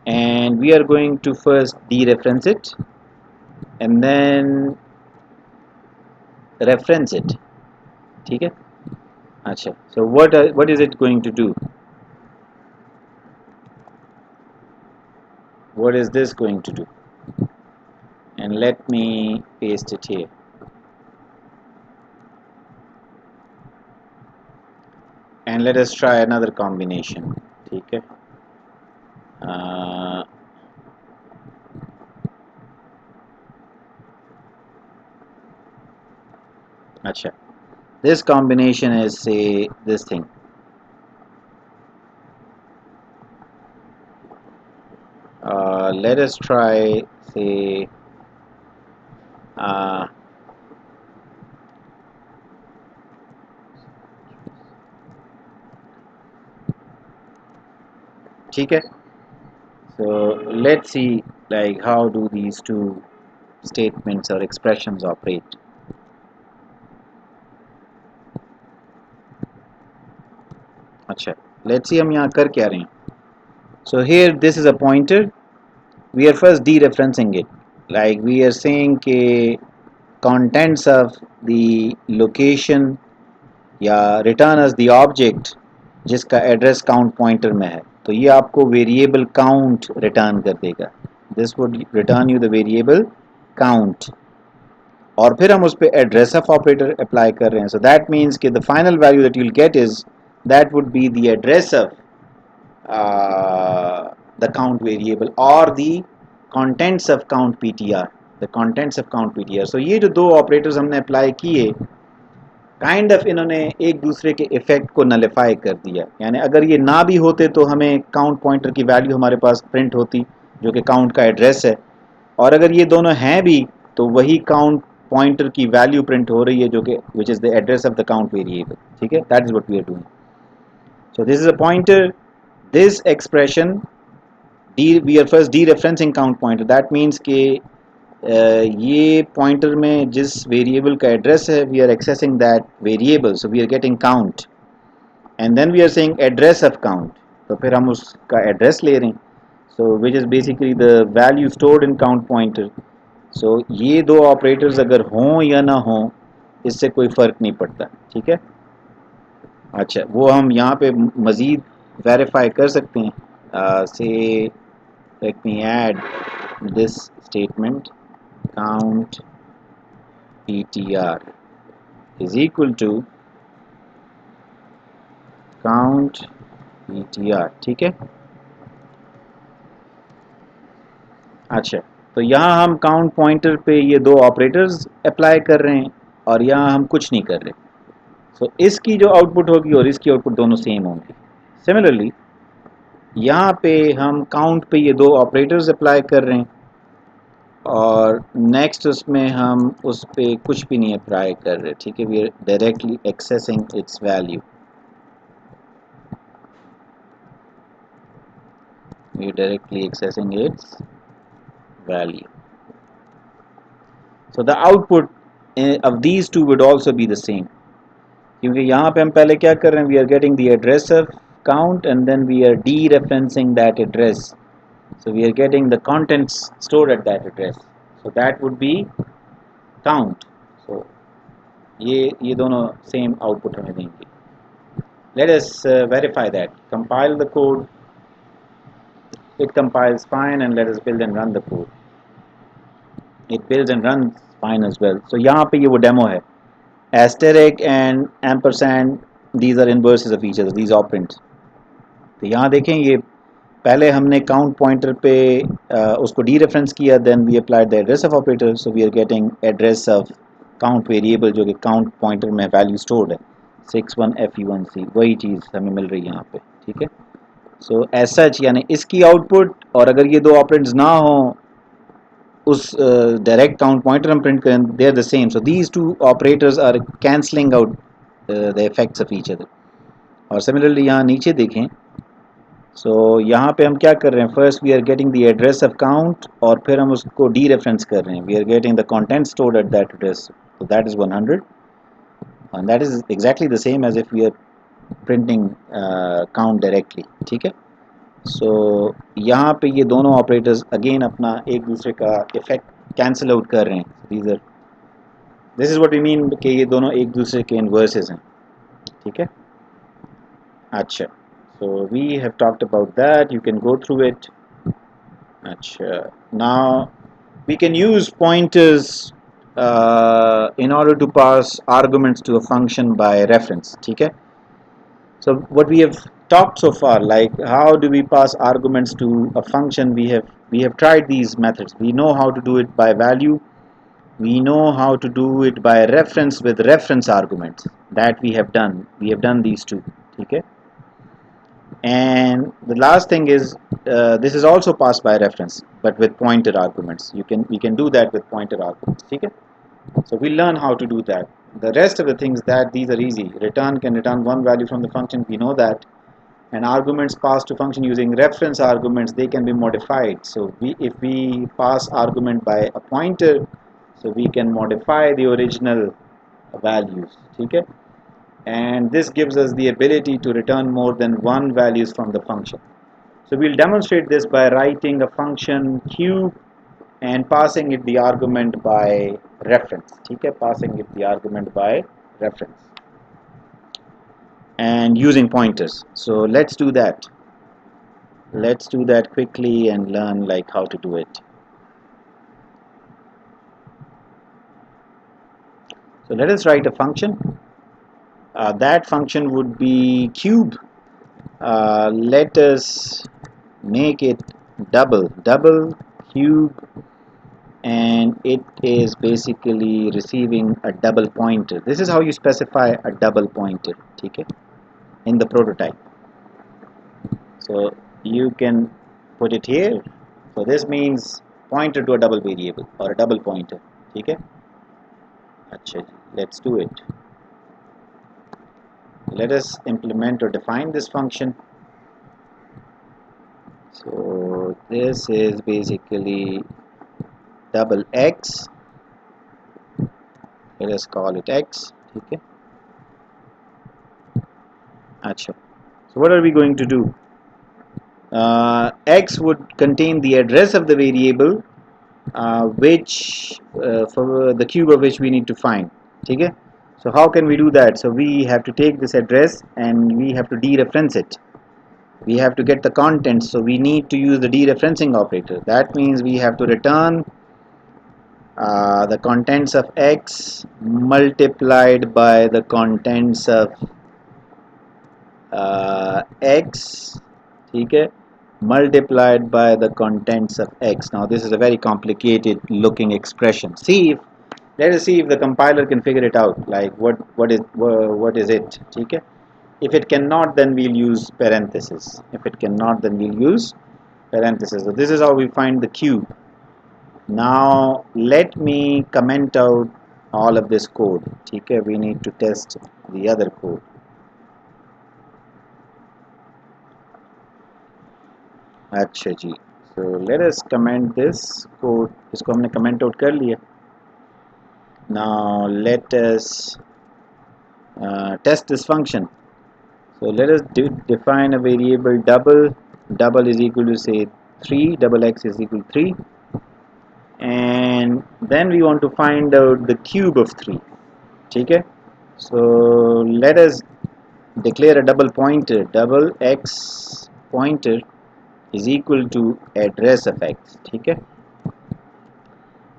and we are going to first dereference it and then reference it. ठीक है. अच्छा, so what is it going to do? What is this going to do? And let me paste it here. And let us try another combination. ठीक है. अच्छा, this combination is say this thing. Let us try say ठीक है. So let's see like how do these two statements or expressions operate. अच्छा, let's see हम यहाँ कर क्या रहे हैं. So here this is a pointer. We are first dereferencing it. Like we are saying कि contents of the location या return as the object जिसका एड्रेस काउंट पॉइंटर में है, तो ये आपको वेरिएबल काउंट रिटर्न कर देगा. This would return you the variable count और फिर हम उस पर एड्रेस ऑफ ऑपरेटर अप्लाई कर रहे हैं. सो दैट मीन्स कि the final value that you will get is that would be the address of the count variable और the contents of count ptr, the contents of count ptr. So ये जो दो operators हमने apply किए kind of इन्होंने एक दूसरे के इफेक्ट को नलिफाई कर दिया. यानी अगर ये ना भी होते तो हमें काउंट पॉइंटर की वैल्यू हमारे पास प्रिंट होती जो कि काउंट का एड्रेस है, और अगर ये दोनों हैं भी तो वही काउंट पॉइंटर की वैल्यू प्रिंट हो रही है जो कि which is the address of the count variable. ठीक है, that is what we are doing. So this is a pointer. This expression we are first dereferencing count pointer. That means के ये pointer में जिस variable का address है we are accessing that variable, so we are getting count and then we are saying address of count, तो फिर हम उसका एड्रेस ले रहे हैं. So which is basically the value stored in count pointer. So ये दो ऑपरेटर्स अगर हों या ना हों इससे कोई फ़र्क नहीं पड़ता. ठीक है. अच्छा, वो हम यहाँ पे मज़ीद वेरीफाई कर सकते हैं. से let me add this statement count ptr is equal to count ptr. ठीक है. अच्छा, तो यहाँ हम काउंट पॉइंटर पे ये दो ऑपरेटर्स अप्लाई कर रहे हैं और यहाँ हम कुछ नहीं कर रहे. सो इसकी जो आउटपुट होगी और इसकी आउटपुट दोनों सेम होंगी. सिमिलरली यहाँ पे हम काउंट पे ये दो ऑपरेटर्स अप्लाई कर रहे हैं और नेक्स्ट उसमें हम उस पर कुछ भी नहीं अप्लाई कर रहे. ठीक है, we are directly accessing its value. we are directly accessing its value. So the output of these two would also be the same. क्योंकि यहाँ पे हम पहले क्या कर रहे हैं, we are getting the address of count and then we are dereferencing that address. So we are getting the contents stored at that address. So that would be count. So ये दोनों same output हमें देंगे. Let us verify that. Compile the code. It compiles fine, and let us build and run the code. It builds and runs fine as well. So यहाँ पे ये वो demo है. Asterisk and ampersand, these are inverses of each other, these operands. तो यहाँ देखें, ये पहले हमने count pointer पे उसको dereference किया, then we applied the address of operator, so we are getting address of count variable जो कि count pointer में value stored है 61fe1c, वही चीज़ हमें मिल रही है यहाँ पे, ठीक है. So as such, यानी इसकी output, और अगर ये दो operands ना हो उस direct count pointer हम print करें, they are the same. So these two operators are cancelling out the effects of each other. और similarly यहाँ नीचे देखें, so यहाँ पे हम क्या कर रहे हैं, first we are getting the address of count और फिर हम उसको dereference कर रहे हैं, we are getting the content stored at that address, so that is 100, and that is exactly the same as if we are printing count directly, ठीक है. So यहाँ पे ये दोनों ऑपरेटर्स अगेन अपना एक दूसरे का इफेक्ट कैंसिल आउट कर रहे हैं. This is what we mean कि ये दोनों एक दूसरे के इन्वर्सेस हैं, ठीक है. अच्छा, so we have talked about that, you can go through it. अच्छा, now we can use pointers in order to pass arguments to a function by reference, ठीक है. So what we have talked so far, like how do we pass arguments to a function, we have tried these methods. We know how to do it by value, we know how to do it by reference with reference arguments, that we have done these two, okay. And the last thing is this is also passed by reference but with pointer arguments. We can do that with pointer arguments, okay. So we'll learn how to do that. The rest of the things, that these are easy. Return can return one value from the function, we know that. And arguments passed to function using reference arguments, they can be modified. So if we pass argument by a pointer, so we can modify the original values, okay. And this gives us the ability to return more than one values from the function. So we'll demonstrate this by writing a function cube and passing it the argument by reference, okay, passing it the argument by reference and using pointers. So let's do that. Let's do that quickly and learn like how to do it. So let us write a function. That function would be cube. Let us make it double cube, and it is basically receiving a double pointer. This is how you specify a double pointer, okay, in the prototype. So you can put it here. So this means pointer to a double variable or a double pointer, okay. Achha, let's do it. Let us implement or define this function. So this is basically double x. Let us call it x, okay. Achha. So what are we going to do? X would contain the address of the variable which for the cube of which we need to find, okay. So how can we do that? So we have to take this address and we have to dereference it. We have to get the contents, so we need to use the dereferencing operator. That means we have to return the contents of x multiplied by the contents of x, okay, multiplied by the contents of x. Now this is a very complicated looking expression. Let us see if the compiler can figure it out, like what is it, okay. If it cannot, then we'll use parentheses. If it cannot, then we'll use parentheses. So this is how we find the cube. Now let me comment out all of this code, okay. We need to test the other code. अच्छा जी, so let us comment this code. इसको हमने comment out कर लिया. Now let us test this function. So let us define a variable double. Double is equal to say 3, double x is equal to 3, and then we want to find out the cube of 3. Okay, so let us declare a double pointer. Double x pointer is equal to address of x. Okay,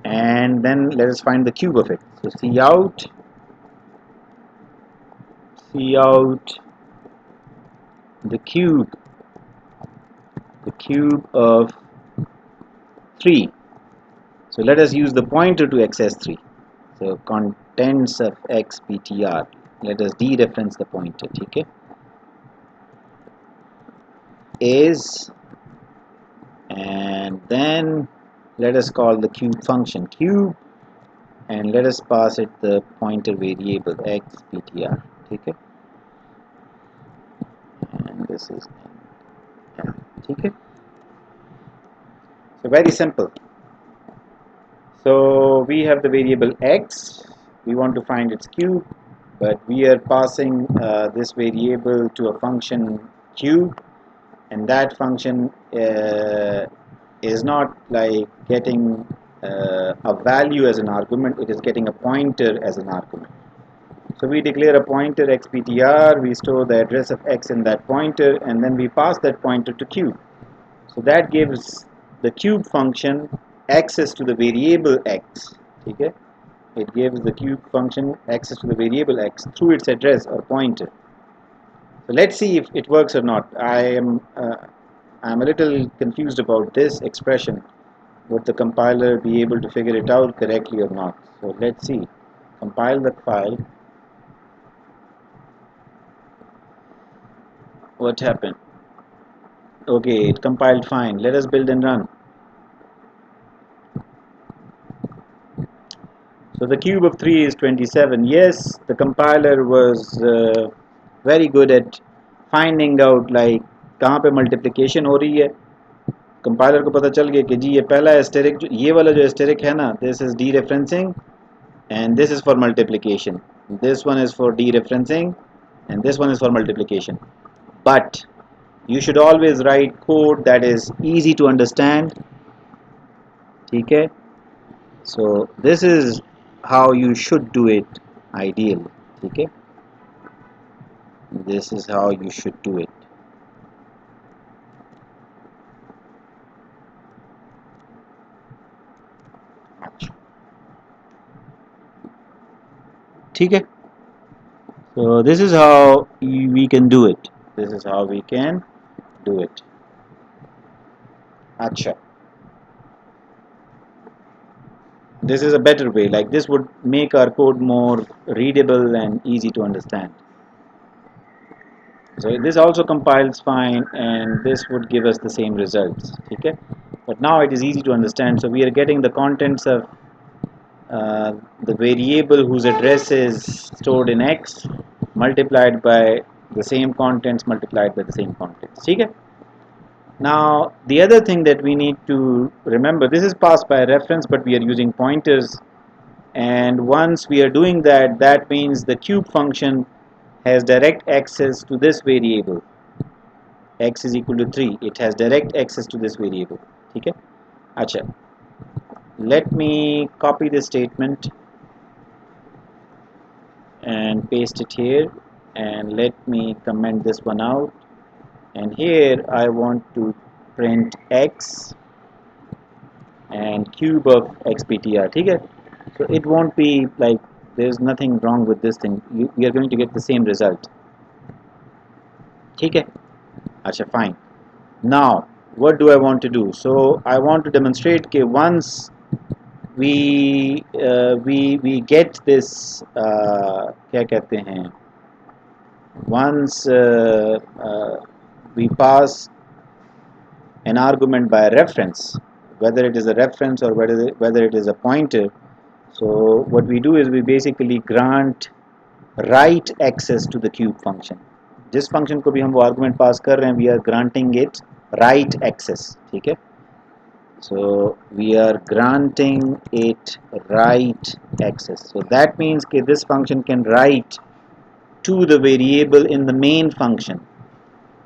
and then let us find the cube of it. So cout the cube of 3. So let us use the pointer to access 3. So contents of x ptr. Let us dereference the pointer. Okay, is, and then let us call the cube function cube, and let us pass it the pointer variable x ptr. Okay, and this is okay. So very simple. So we have the variable x, we want to find its cube, but we are passing this variable to a function cube, and that function is not like getting a value as an argument, it is getting a pointer as an argument. So we declare a pointer xptr, we store the address of x in that pointer, and then we pass that pointer to cube. So that gives the cube function access to the variable x. Okay? It gives the cube function access to the variable x through its address or pointer. So let's see if it works or not. I'm a little confused about this expression. Would the compiler be able to figure it out correctly or not? So let's see. Compile that file. What happened? Okay, it compiled fine. Let us build and run. So the cube of 3 is 27. Yes, the compiler was very good at finding out like कहाँ पे multiplication हो रही है. Compiler को पता चल गया कि जी ये पहला asterisk, ये वाला जो asterisk है ना, this is dereferencing and this is for multiplication. This one is for dereferencing and this one is for multiplication. But you should always write code that is easy to understand. Okay? So this is how you should do it ideally. Okay, this is how you should do it. Okay, so this is how we can do it. This is how we can do it. Acha, this is a better way. Like this would make our code more readable and easy to understand. So this also compiles fine, and this would give us the same results. Okay, but now it is easy to understand. So we are getting the contents of the variable whose address is stored in x multiplied by the same contents multiplied by the same contents. Okay? Now the other thing that we need to remember, this is passed by reference, but we are using pointers, and once we are doing that, that means the cube function has direct access to this variable x is equal to 3. It has direct access to this variable. Okay? Acha, let me copy this statement and paste it here, and let me comment this one out, and here I want to print x and cube of xptr. Okay, so it won't be like there's nothing wrong with this thing. We are going to get the same result. Okay, acha, fine. Now what do I want to do? So I want to demonstrate that once we get this क्या कहते हैं, once we pass an argument by a reference, whether it is a reference or whether it is a pointer. So what we do is we basically grant write access to the cube function. जिस function को भी हम वो argument pass कर रहे हैं, we are granting it right access. ठीक है, so we are granting it right access. So that means that this function can write to the variable in the main function.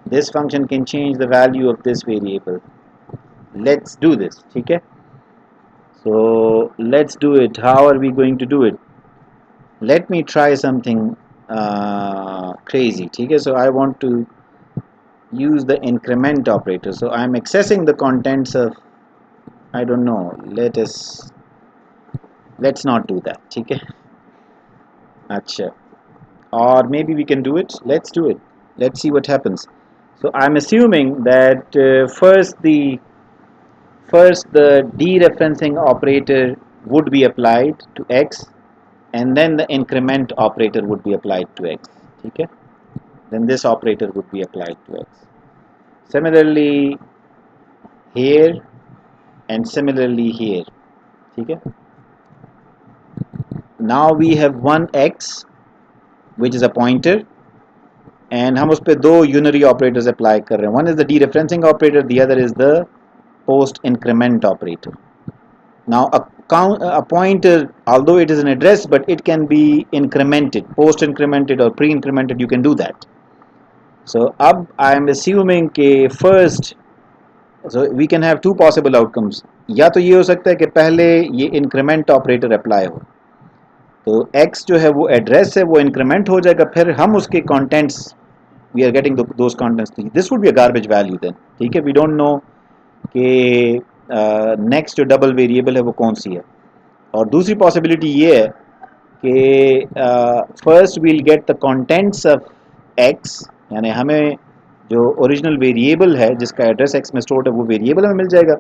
This function can change the value of this variable. Let's do this. ठीक है, so let's do it. How are we going to do it? Let me try something crazy. ठीक है, so I want to use the increment operator. So I'm accessing the contents of, I don't know, let's not do that. ठीक है, अच्छा, or maybe we can do it. Let's do it. Let's see what happens. So I'm assuming that first the dereferencing operator would be applied to x, and then the increment operator would be applied to x. ठीक है, then this operator would be applied to x. Similarly here and similarly here. ठीक है, now we have one x which is a pointer, and हम उस पे दो unary operators apply कर रहे हैं. One is the dereferencing operator, the other is the post increment operator. Now a pointer, although it is an address, but it can be incremented, post incremented or pre incremented. You can do that. So अब I am assuming कि first, so we can have two possible outcomes. या तो ये हो सकता है कि पहले ये increment operator apply हो, तो x जो है वो एड्रेस है, वो इंक्रीमेंट हो जाएगा, फिर हम उसके contents, we are getting those contents, this would be a garbage value then. ठीक है, वी डोंट नो कि नेक्स्ट जो डबल वेरिएबल है वो कौन सी है. और दूसरी पॉसिबिलिटी ये है कि first we'll get the contents of x, यानी हमें जो ओरिजिनल वेरिएबल है जिसका एड्रेस x में स्टोर्ड है वो वेरिएबल हमें मिल जाएगा,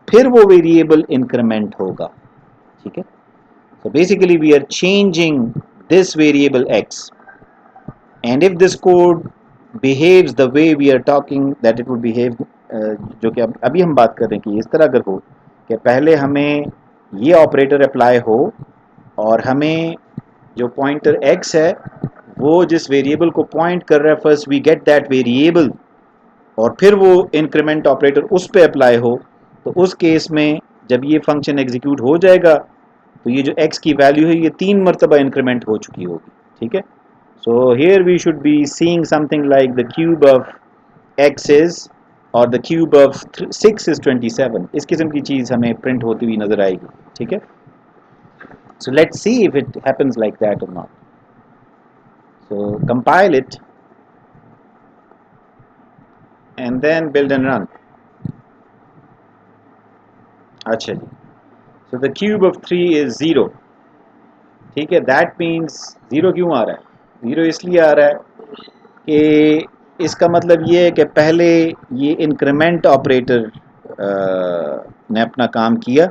फिर वो वेरिएबल इंक्रीमेंट होगा. ठीक है, so basically we are changing this variable x, and if this code behaves the way we are talking that it would behave, जो कि अभी हम बात कर रहे हैं कि इस तरह अगर हो कि पहले हमें ये ऑपरेटर अप्लाई हो और हमें जो पॉइंटर x है वो जिस वेरिएबल को पॉइंट कर रहा है, first we get that variable और फिर वो इंक्रीमेंट ऑपरेटर उस पे अप्लाई हो, तो उस केस में जब ये फंक्शन एग्जीक्यूट हो जाएगा तो ये जो x की वैल्यू है ये 3 मरतबा इंक्रीमेंट हो चुकी होगी. ठीक है, so here we should be seeing something like the cube of x is, और द क्यूब ऑफ 6 इज 27. इस किस्म की चीज़ हमें प्रिंट होती हुई नज़र आएगी. ठीक है, so let's see if it happens like that or not. So compile it and then build and run. अच्छा जी, so the cube of 3 is 0. ठीक है, दैट मीन्स 0 क्यों आ रहा है? 0 इसलिए आ रहा है कि इसका मतलब ये है कि पहले ये इंक्रीमेंट ऑपरेटर ने अपना काम किया,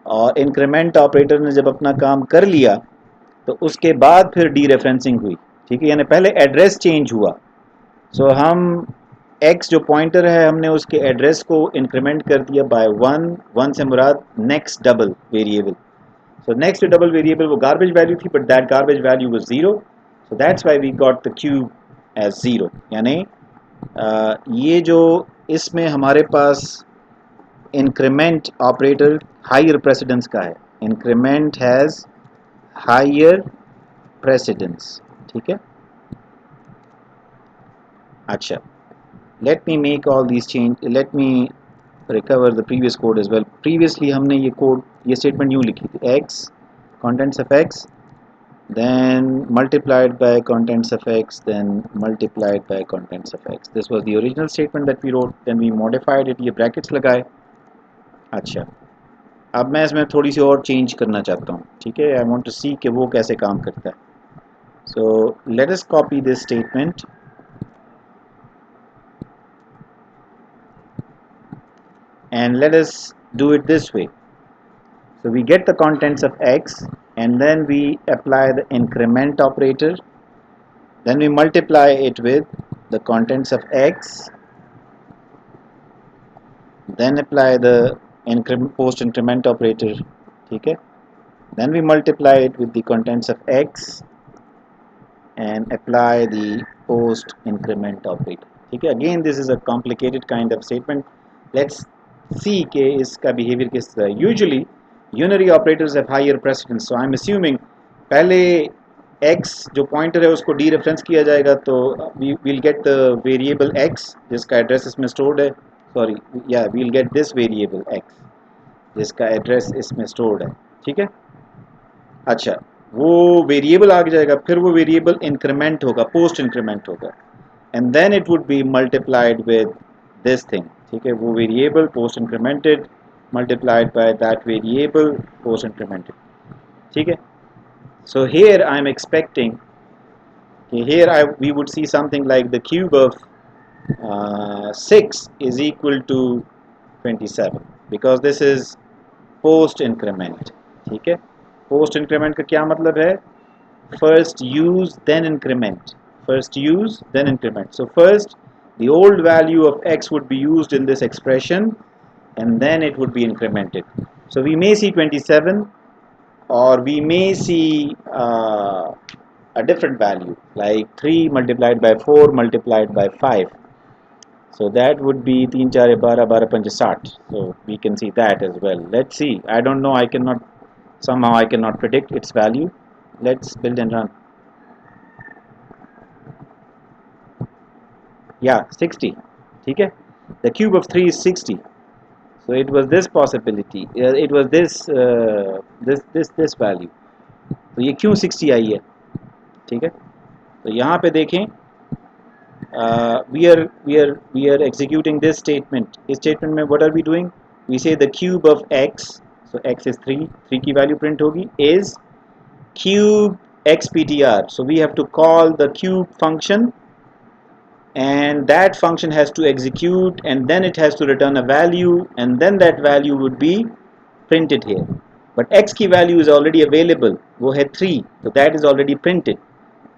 और इंक्रीमेंट ऑपरेटर ने जब अपना काम कर लिया तो उसके बाद फिर डीरेफरेंसिंग हुई. ठीक है, यानी पहले एड्रेस चेंज हुआ. सो हम x जो पॉइंटर है हमने उसके एड्रेस को इंक्रीमेंट कर दिया बाय 1. 1 से मुराद next double variable. So next to double variable वो garbage value थी, but that garbage value was 0. So that's why we got the cube as 0. यानी ये जो इसमें हमारे पास increment operator higher precedence का है. Increment has higher precedence. ठीक है, अच्छा, let me make all these change. Let me recover the previous code as well. Previously हमने ये code, ये statement यूँ लिखी थी, x contents of x, then multiplied by contents of x, then multiplied by contents of x. This was the original statement that we wrote, then we modified it. ये brackets लगाए. अच्छा, अब मैं इसमें थोड़ी सी और चेंज करना चाहता हूँ. ठीक है, आई वांट टू सी कि वो कैसे काम करता है. So let us copy this statement and let us do it this way. So we get the contents of x, and then we apply the increment operator, then we multiply it with the contents of x, then apply the post increment operator. ठीक है, then we multiply it with the contents of x and apply the post increment operator. ठीक है. Again this is a complicated kind of statement. Let's see कि इसका behaviour किस तरह. Usually unary operators have higher precedence, so I am assuming पहले x जो pointer है उसको डी रेफरेंस किया जाएगा, तो we will get the variable x जिसका एड्रेस इसमें स्टोर्ड है. सॉरी, या we will get this variable x जिसका एड्रेस इसमें स्टोर्ड है. ठीक है. अच्छा, वो वेरिएबल आ जाएगा, फिर वो वेरिएबल इंक्रीमेंट होगा, पोस्ट इंक्रीमेंट होगा, and then it would be multiplied with this thing. ठीक है. वो variable post incremented multiplied by that variable post incremented. ठीक है. So here I am expecting, here we would see something like the cube of 6 is equal to 27 because this is post increment. ठीक है. Post increment का क्या मतलब है? first use then increment, first use then increment. So first the old value of x would be used in this expression and then it would be incremented. So we may see 27 or we may see a different value like 3 multiplied by 4 multiplied by 5. So that would be 3 4 12 12 5 60. So we can see that as well. Let's see. I don't know, I cannot, somehow I cannot predict its value. Let's build and run. Yeah, 60. ठीक है. The cube of 3 is 60. So it was this possibility. It was this value. तो ये क्यों 60 आई है? ठीक है. तो यहाँ पे देखें, we are executing this statement. इस statement में what are we doing? We say the cube of x, so x is 3, 3 की value print होगी, is cube xptr. So we have to call the cube function and that function has to execute and then it has to return a value and then that value would be printed here. But x की value is already available, वो है 3, so that is already printed.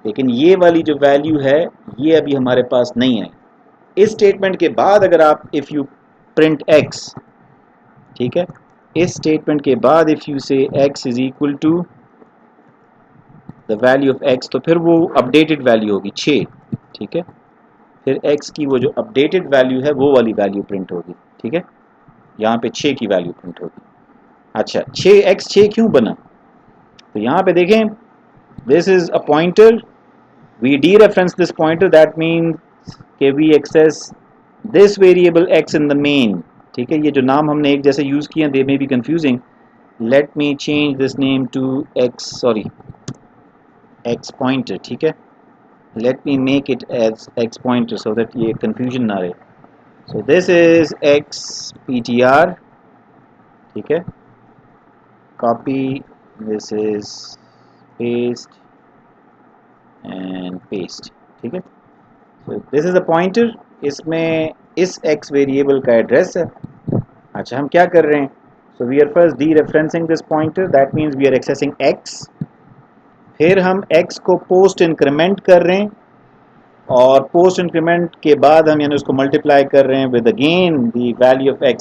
लेकिन ये वाली जो value है ये अभी हमारे पास नहीं है. इस स्टेटमेंट के बाद अगर आप इफ़ यू प्रिंट x, ठीक है, इस स्टेटमेंट के बाद if you say x is equal to the value of x, तो फिर वो अपडेटेड वैल्यू होगी 6. ठीक है. फिर x की वो जो अपडेटेड वैल्यू है वो वाली वैल्यू प्रिंट होगी. ठीक है. यहाँ पे 6 की वैल्यू प्रिंट होगी. अच्छा, 6 क्यों बना? तो यहाँ पे देखें, this is a pointer, we dereference this pointer, that means कि we access this variable x in the main. ठीक है. ये जो नाम हमने एक जैसे यूज़ किए हैं they may be confusing. Let me change this name to x pointer. ठीक है. Let me make it as x pointer so that ये confusion ना रहे. So this is x ptr. ठीक है. Copy, this is paste and paste. ठीक है. So this is a pointer, इसमें इस x वेरिएबल का एड्रेस है. अच्छा, हम क्या कर रहे हैं? So we are first dereferencing this pointer, that means we are accessing x. फिर हम x को पोस्ट इंक्रीमेंट कर रहे हैं और पोस्ट इंक्रीमेंट के बाद हम यानी उसको मल्टीप्लाई कर रहे हैं with again the value of x.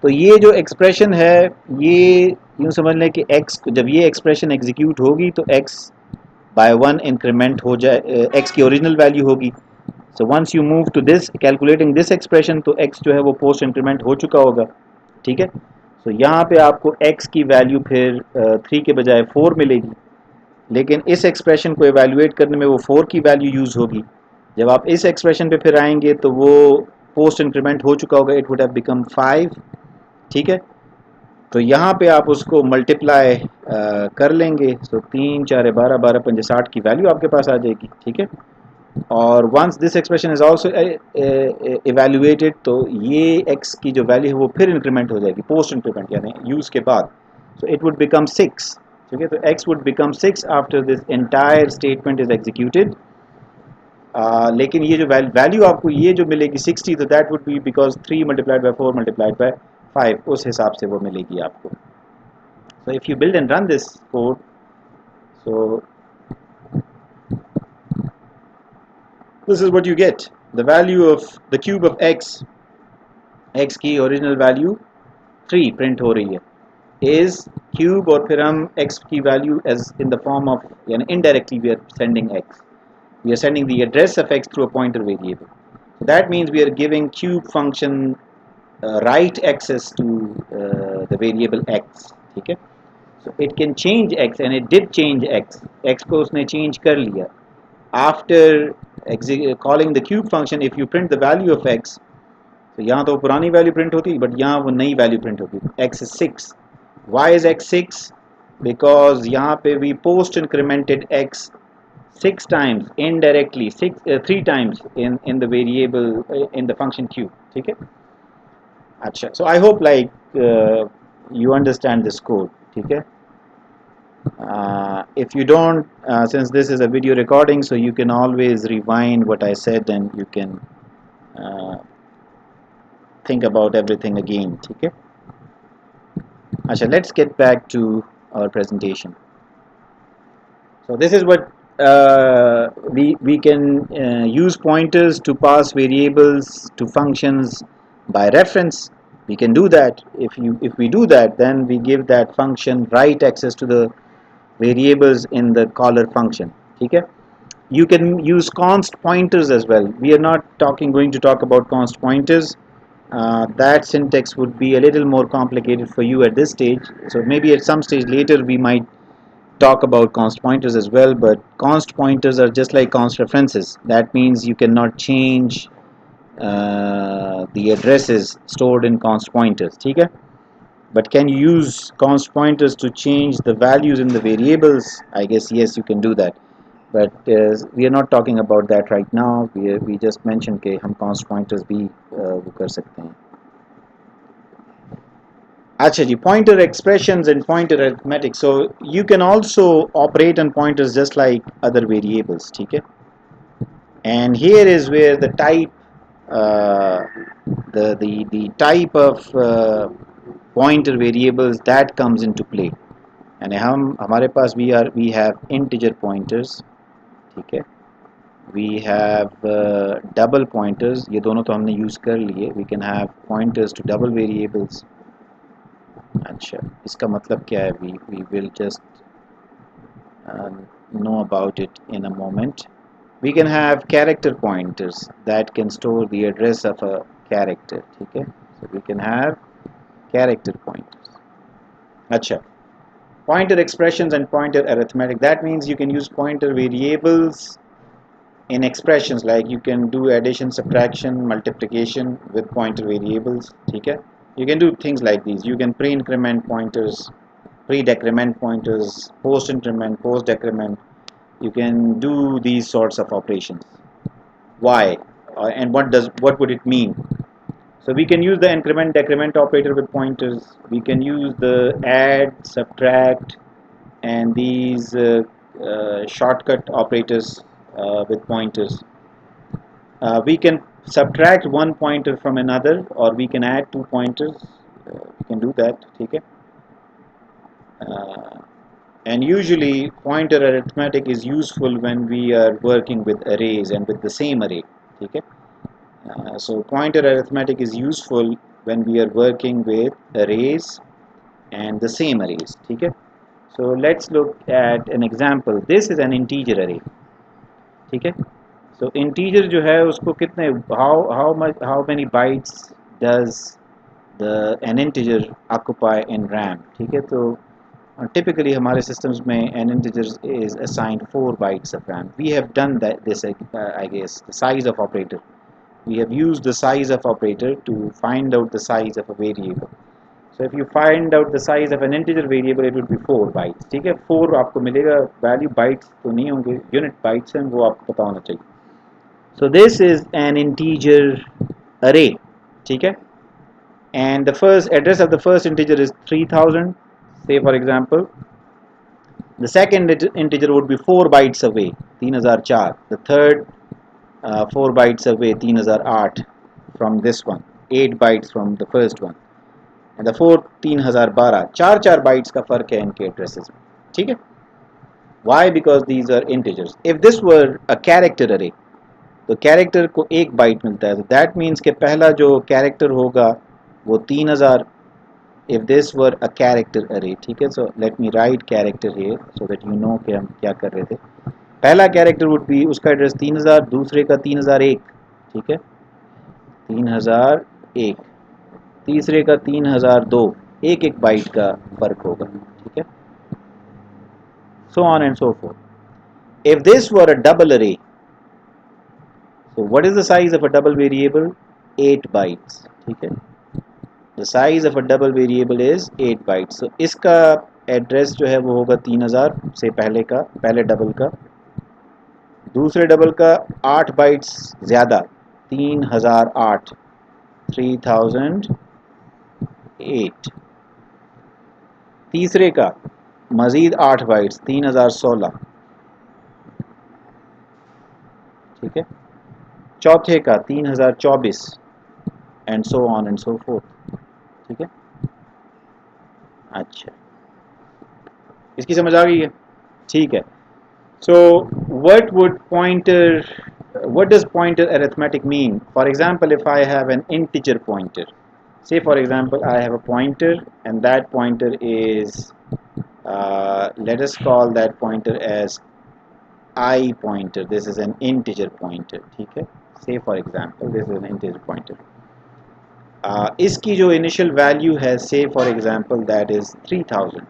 तो ये जो एक्सप्रेशन है ये यूँ समझ लें कि x, जब ये एक्सप्रेशन एग्जीक्यूट होगी तो x बाय 1 इंक्रीमेंट हो जाए, x की ओरिजिनल वैल्यू होगी. So once you move to this calculating this expression, तो x जो है वो पोस्ट इंक्रीमेंट हो चुका होगा. ठीक है. तो यहाँ पे आपको x की वैल्यू फिर 3 के बजाय 4 मिलेगी, लेकिन इस एक्सप्रेशन को एवेल्युएट करने में वो 4 की वैल्यू यूज़ होगी. जब आप इस एक्सप्रेशन पे फिर आएंगे तो वो पोस्ट इंक्रीमेंट हो चुका होगा, इट वुड हैव बिकम 5. ठीक है. तो यहाँ पे आप उसको मल्टीप्लाई कर लेंगे, तो 3 4 12 12 5 60 की वैल्यू आपके पास आ जाएगी. ठीक है. और once this expression is also evaluated, तो ये x की जो वैल्यू है वो फिर इंक्रीमेंट हो जाएगी पोस्ट इंक्रीमेंट यानी यूज़ के बाद. So it would become 6. ठीक है. तो x would become 6 after this entire statement is executed. लेकिन ये जो वैल्यू आपको ये जो मिलेगी 60, तो that would B because 3 multiplied by 4 multiplied by 5, उस हिसाब से वो मिलेगी आपको. So if you build and run this code, so this is what you get. The value of the cube of x की ओरिजिनल वैल्यू 3 प्रिंट हो रही है, is cube, और फिर हम x की value as in the form of, यानी indirectly we are sending x, we are sending the address of x through a pointer variable. That means we are giving cube function write access to the variable x. ठीक है, so it can change x and it did change x को उसने change कर लिया. After calling the cube function, if you print the value of x, तो यहाँ तो पुरानी वैल्यू प्रिंट होती बट यहाँ वो नई वैल्यू प्रिंट होती. x is 6. why is x 6? Because यहाँ पे we post incremented x 6 times indirectly, 3 times in the variable in the function q. ठीक है. अच्छा, so I hope you understand this code. ठीक है. If you don't, since this is a video recording, so you can always rewind what I said and you can uh, think about everything again. ठीक है. अच्छा, let's get back to our presentation. So this is what we can use pointers to pass variables to functions by reference. We can do that. If we do that, then we give that function write access to the variables in the caller function. Okay. You can use const pointers as well. We are not going to talk about const pointers. That syntax would be a little more complicated for you at this stage. So maybe at some stage later we might talk about const pointers as well, but const pointers are just like const references. That means you cannot change the addresses stored in const pointers. Okay? But can you use const pointers to change the values in the variables? I guess yes, you can do that. But we are not talking about that right now. We just mentioned कि हम const pointers भी वो कर सकते हैं. अच्छा जी, pointer expressions and pointer arithmetic. So you can also operate on pointers just like other variables. ठीक है. And here is where the type the type of pointer variables that comes into play. यानी हमारे पास we have integer pointers. ठीक है. We have double pointers. ये दोनों तो हमने use कर लिए. We can have pointers to double variables. अच्छा, इसका मतलब क्या है? We will just know about it in a moment. We can have character pointers that can store the address of a character. ठीक है. So we can have character pointers. अच्छा, pointer expressions and pointer arithmetic. That means you can use pointer variables in expressions, like you can do addition, subtraction, multiplication with pointer variables. ठीक है. You can do things like these. You can pre-increment pointers, pre-decrement pointers, post-increment, post-decrement. You can do these sorts of operations. Why? And what would it mean? So we can use the increment decrement operator with pointers. We can use the add, subtract, and these shortcut operators with pointers. We can subtract one pointer from another, or we can add two pointers. We can do that. Okay. And usually pointer arithmetic is useful when we are working with arrays and with the same array. Okay. So pointer arithmetic is useful when we are working with arrays and the same arrays. Okay. So let's look at an example. This is an integer array. Okay. So integer जो है उसको कितने how many bytes does an integer occupy in RAM? ठीक है. तो typically हमारे systems में an integer is assigned 4 bytes of RAM. We have done this I guess, the size of operator. We have used the size of operator to find out the size of a variable. So if you find out the size of an integer variable, it would be 4 bytes. ठीक है. 4 आपको मिलेगा, value bytes तो नहीं होंगे, unit bytes हैं, वो आपको पता होना चाहिए. So this is an integer array. ठीक है. And the first address of the first integer is 3000, say for example. The second integer would be 4 bytes away, 3004. The third 4 bytes away, 3008 from this one, 8 bytes from the first one. And the fourth 3012. 4 bytes का फर्क है इनके addresses में. ठीक है. Why? Because these are integers. If this were a character array, तो character को 1 bite मिलता है. तो दैट मीन्स कि पहला जो कैरेक्टर होगा वो 3000. If this were a character अरे. ठीक है. So let me right character here so that you know कि हम क्या कर रहे थे. पहला कैरेक्टर वुड बी, उसका एड्रेस 3000, दूसरे का 3001. ठीक है. 3001, तीसरे का 3002, एक एक बाइट का फर्क होगा, ठीक है. So on and so forth. If this were a double array, so what is the size of a double variable? 8 bytes, ठीक है. The size of a double variable is 8 bytes. So इसका address जो है वो होगा 3000 से पहले का, पहले डबल का, दूसरे डबल का 8 बाइट्स ज़्यादा, 3008, 3008, तीसरे का मज़ीद 8 बाइट्स, 3016, ठीक है. चौथे का 3024 and so on and so fourth, ठीक है. अच्छा, इसकी समझ आ गई है, ठीक है. So what does pointer arithmetic mean? For example, if I have an integer pointer, say for example I have a pointer and that pointer is let us call that pointer as I pointer. This is an integer pointer, ठीक है. Say for example this is an integer pointer. इसकी जो initial value है, say for example that is 3000,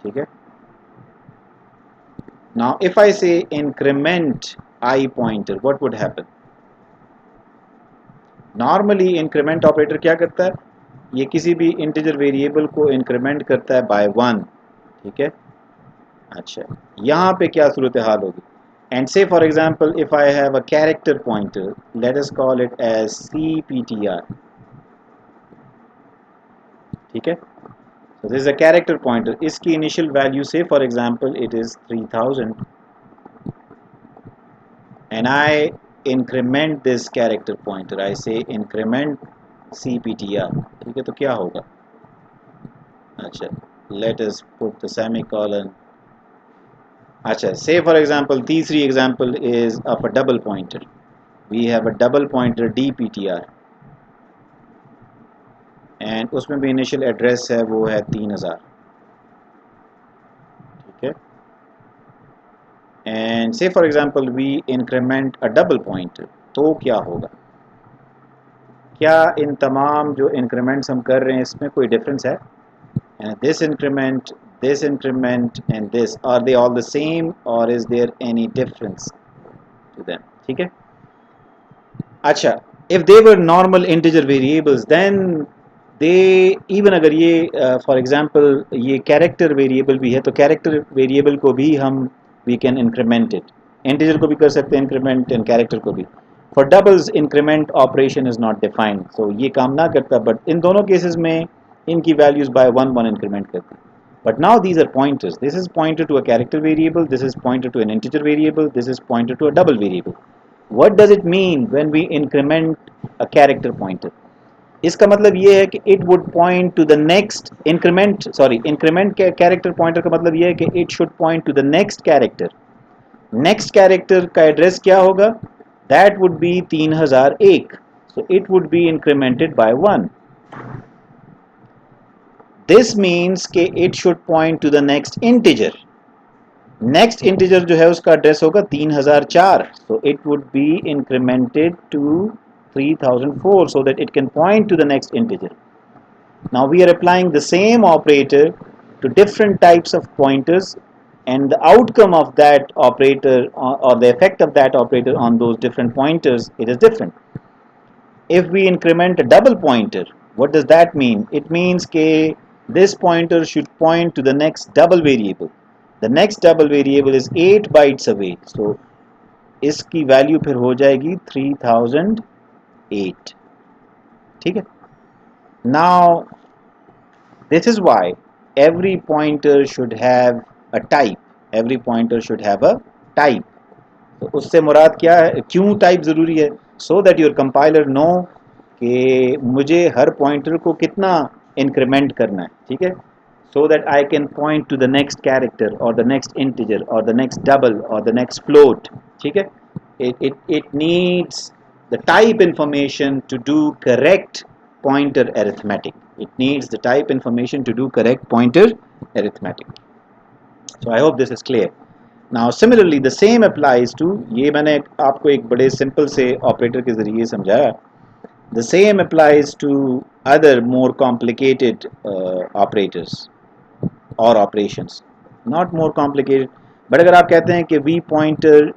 ठीक है. Now if I say increment I pointer, what would happen? Normally increment operator क्या करता है, ये किसी भी integer variable को increment करता है by 1, ठीक है. अच्छा, यहाँ पे क्या सूरत हाल होगी? And say for example if I have a character pointer, let us call it as CPTR, ठीक है. So this is a character pointer. इसकी initial value say for example it is 3000 and I increment this character pointer. I say increment CPTR, ठीक है. तो क्या होगा? अच्छा, let us put the semicolon. अच्छा, say for example तीसरी example is of a double pointer. We have a double pointer DPTR and उसमें भी initial address है वो है 3000, ठीक है. And say for example we increment a double pointer, तो क्या होगा? क्या इन तमाम जो increments हम कर रहे हैं इसमें कोई difference है? And this increment, and this, are they all the same or is there any difference to them? ठीक है. अच्छा, if they were normal integer variables then they, even अगर ये for example ये character variable भी है तो character variable को भी हम we can increment it, integer को भी कर सकते हैं increment and character को भी. For doubles increment operation is not defined, so ये काम ना करता, but इन दोनों cases में इनकी values by 1 increment करती. But now these are pointers. This is pointer to a character variable, this is pointer to an integer variable, this is pointer to a double variable. What does it mean when we increment a character pointer? इसका मतलब ये है कि it would point to the next increment character pointer का मतलब ये है कि it should point to the next character. Next character का address क्या होगा? That would be 3001. So it would be incremented by 1. This means कि it should point to the next integer. Next integer जो है उसका address होगा 3004. So it would be incremented to 3004 so that it can point to the next integer. Now we are applying the same operator to different types of pointers and the outcome of that operator or the effect of that operator on those different pointers, it is different. If we increment a double pointer, what does that mean? It means that this pointer should point to the next double variable. The next double variable is 8 bytes away. So इसकी value फिर हो जाएगी 3008, ठीक है. Now this is why every pointer should have a type. Every pointer should have a type. तो उससे मुराद क्या है, क्यों टाइप ज़रूरी है? So that your compiler know कि मुझे हर पॉइंटर को कितना इंक्रीमेंट करना है, ठीक है. So that I can point two the next character और द नेक्स्ट इंटीजर और द नेक्स्ट डबल और द नेक्स्ट फ्लोट, ठीक है. it needs the type information to do correct pointer arithmetic. It needs the type information to do correct pointer arithmetic. So I hope this is clear. Now similarly the same applies to, ये मैंने आपको एक बड़े simple से operator के ज़रिए समझाया. The same applies to other more complicated operators और operations. Not more complicated, but अगर आप कहते हैं कि V pointer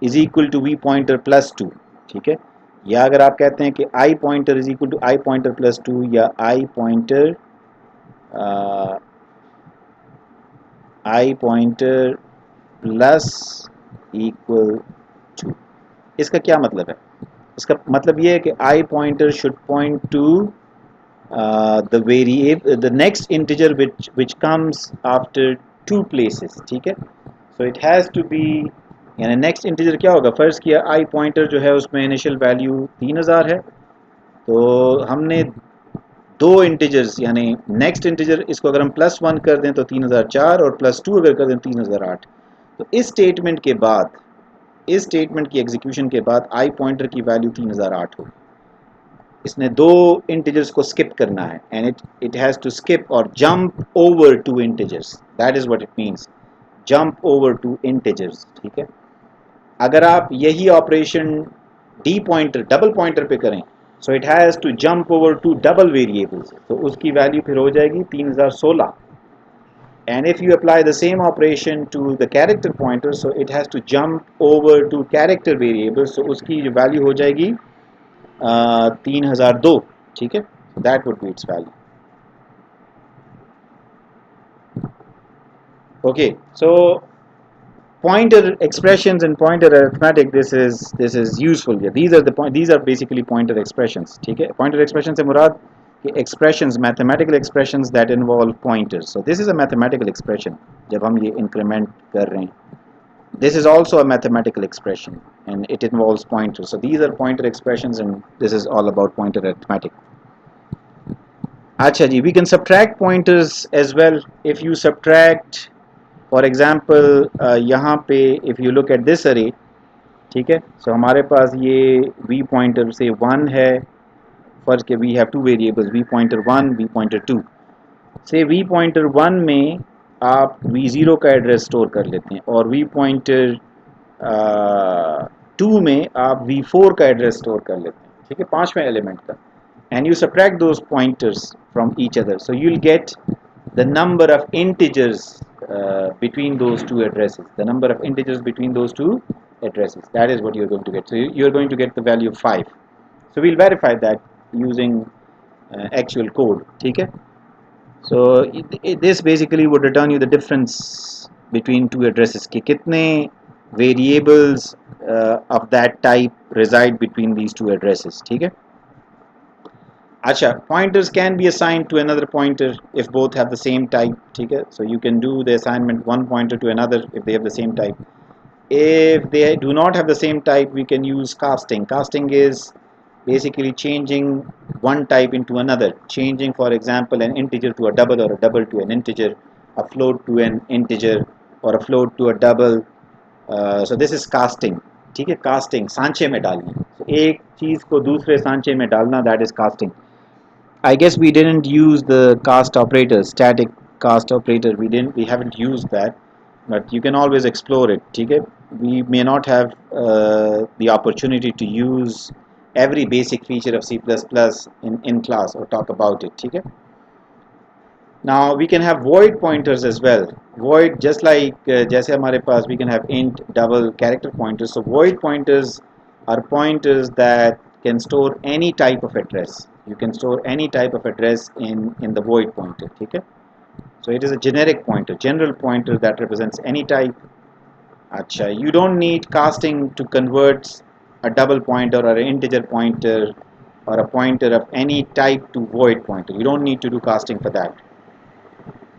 is equal to V pointer plus two, ठीक है, या अगर आप कहते हैं कि I pointer is equal to I pointer plus two, या I pointer plus equal to, इसका क्या मतलब है? इसका मतलब ये है कि I pointer should point to the variable, the next integer which comes after two places, ठीक है. so it has to be, यानी नेक्स्ट इंटीजर क्या होगा? फर्स्ट किया आई पॉइंटर जो है उसमें इनिशियल वैल्यू 3000 है, तो हमने दो इंटीजर्स यानी नेक्स्ट इंटीजर इसको अगर हम +1 कर दें तो 3004, और +2 अगर कर दें 3008. तो इस स्टेटमेंट के बाद, इस स्टेटमेंट की एग्जीक्यूशन के बाद आई पॉइंटर की वैल्यू 3008 होगी. इसने दो इंटीजर्स को स्किप करना है, and it has to skip और jump over two integers. That is what it means, jump over two integers, ठीक है. अगर आप यही operation d pointer double pointer पे करें, so it has to jump over two double variables, तो उसकी वैल्यू फिर हो जाएगी 3016. and if you apply the same operation to the character pointer, so it has to jump over to character variables, so उसकी जो value हो जाएगी 3002, ठीक है. That would B it's value. Okay, so pointer expressions and pointer arithmetic, this is useful here. These are basically pointer expressions, ठीक है. pointer expressions से मुराद कि expressions, mathematical expressions that involve pointers. so this is a mathematical expression जब हम ये increment कर रहे हैं. This is also a mathematical expression and it involves pointers. So these are pointer expressions and this is all about pointer arithmetic. अच्छा जी, we can subtract pointers as well. If you subtract, for example, यहाँ पे if you look at this array, ठीक है, so हमारे पास ये v pointer से 1 है. फर्ज के we have two variables, v pointer 1, v pointer 2. से v pointer 1 में आप v0 का एड्रेस स्टोर कर लेते हैं, और v pointer 2 में आप v4 का एड्रेस स्टोर कर लेते हैं, ठीक है, पांचवें एलिमेंट का. and you subtract those pointers from each other, so you'll get the number of integers between those two addresses, the number of integers between those two addresses. That is what you're going to get. So you're going to get the value of 5. So we'll verify that using actual code, ठीक है. so this basically would return you the difference between two addresses कि कितने variables of that type reside between these two addresses, ठीक है. अच्छा, pointers can be assigned to another pointer if both have the same type, ठीक है. so you can do the assignment one pointer to another if they have the same type. If they do not have the same type, we can use casting. Casting is basically changing one type into another, changing, for example, an integer to a double, or a double to an integer, a float to an integer, or a float to a double. So this is casting, ठीक है. casting सांचे में डालना, so एक चीज़ को दूसरे सांचे में डालना, that is casting. I guess we didn't use the cast operator, static cast operator. We haven't used that, but you can always explore it. ठीक है. We may not have the opportunity to use every basic feature of C++ in class or talk about it. ठीक है. Now we can have void pointers as well. Void, just like जैसे हमारे पास we can have int, double, character pointers. So void pointers are pointers that can store any type of address. You can store any type of address in the void pointer, ठीक है. So it is a generic pointer, general pointer that represents any type. अच्छा, you don't need casting to convert a double pointer or an integer pointer or a pointer of any type to void pointer. You don't need to do casting for that.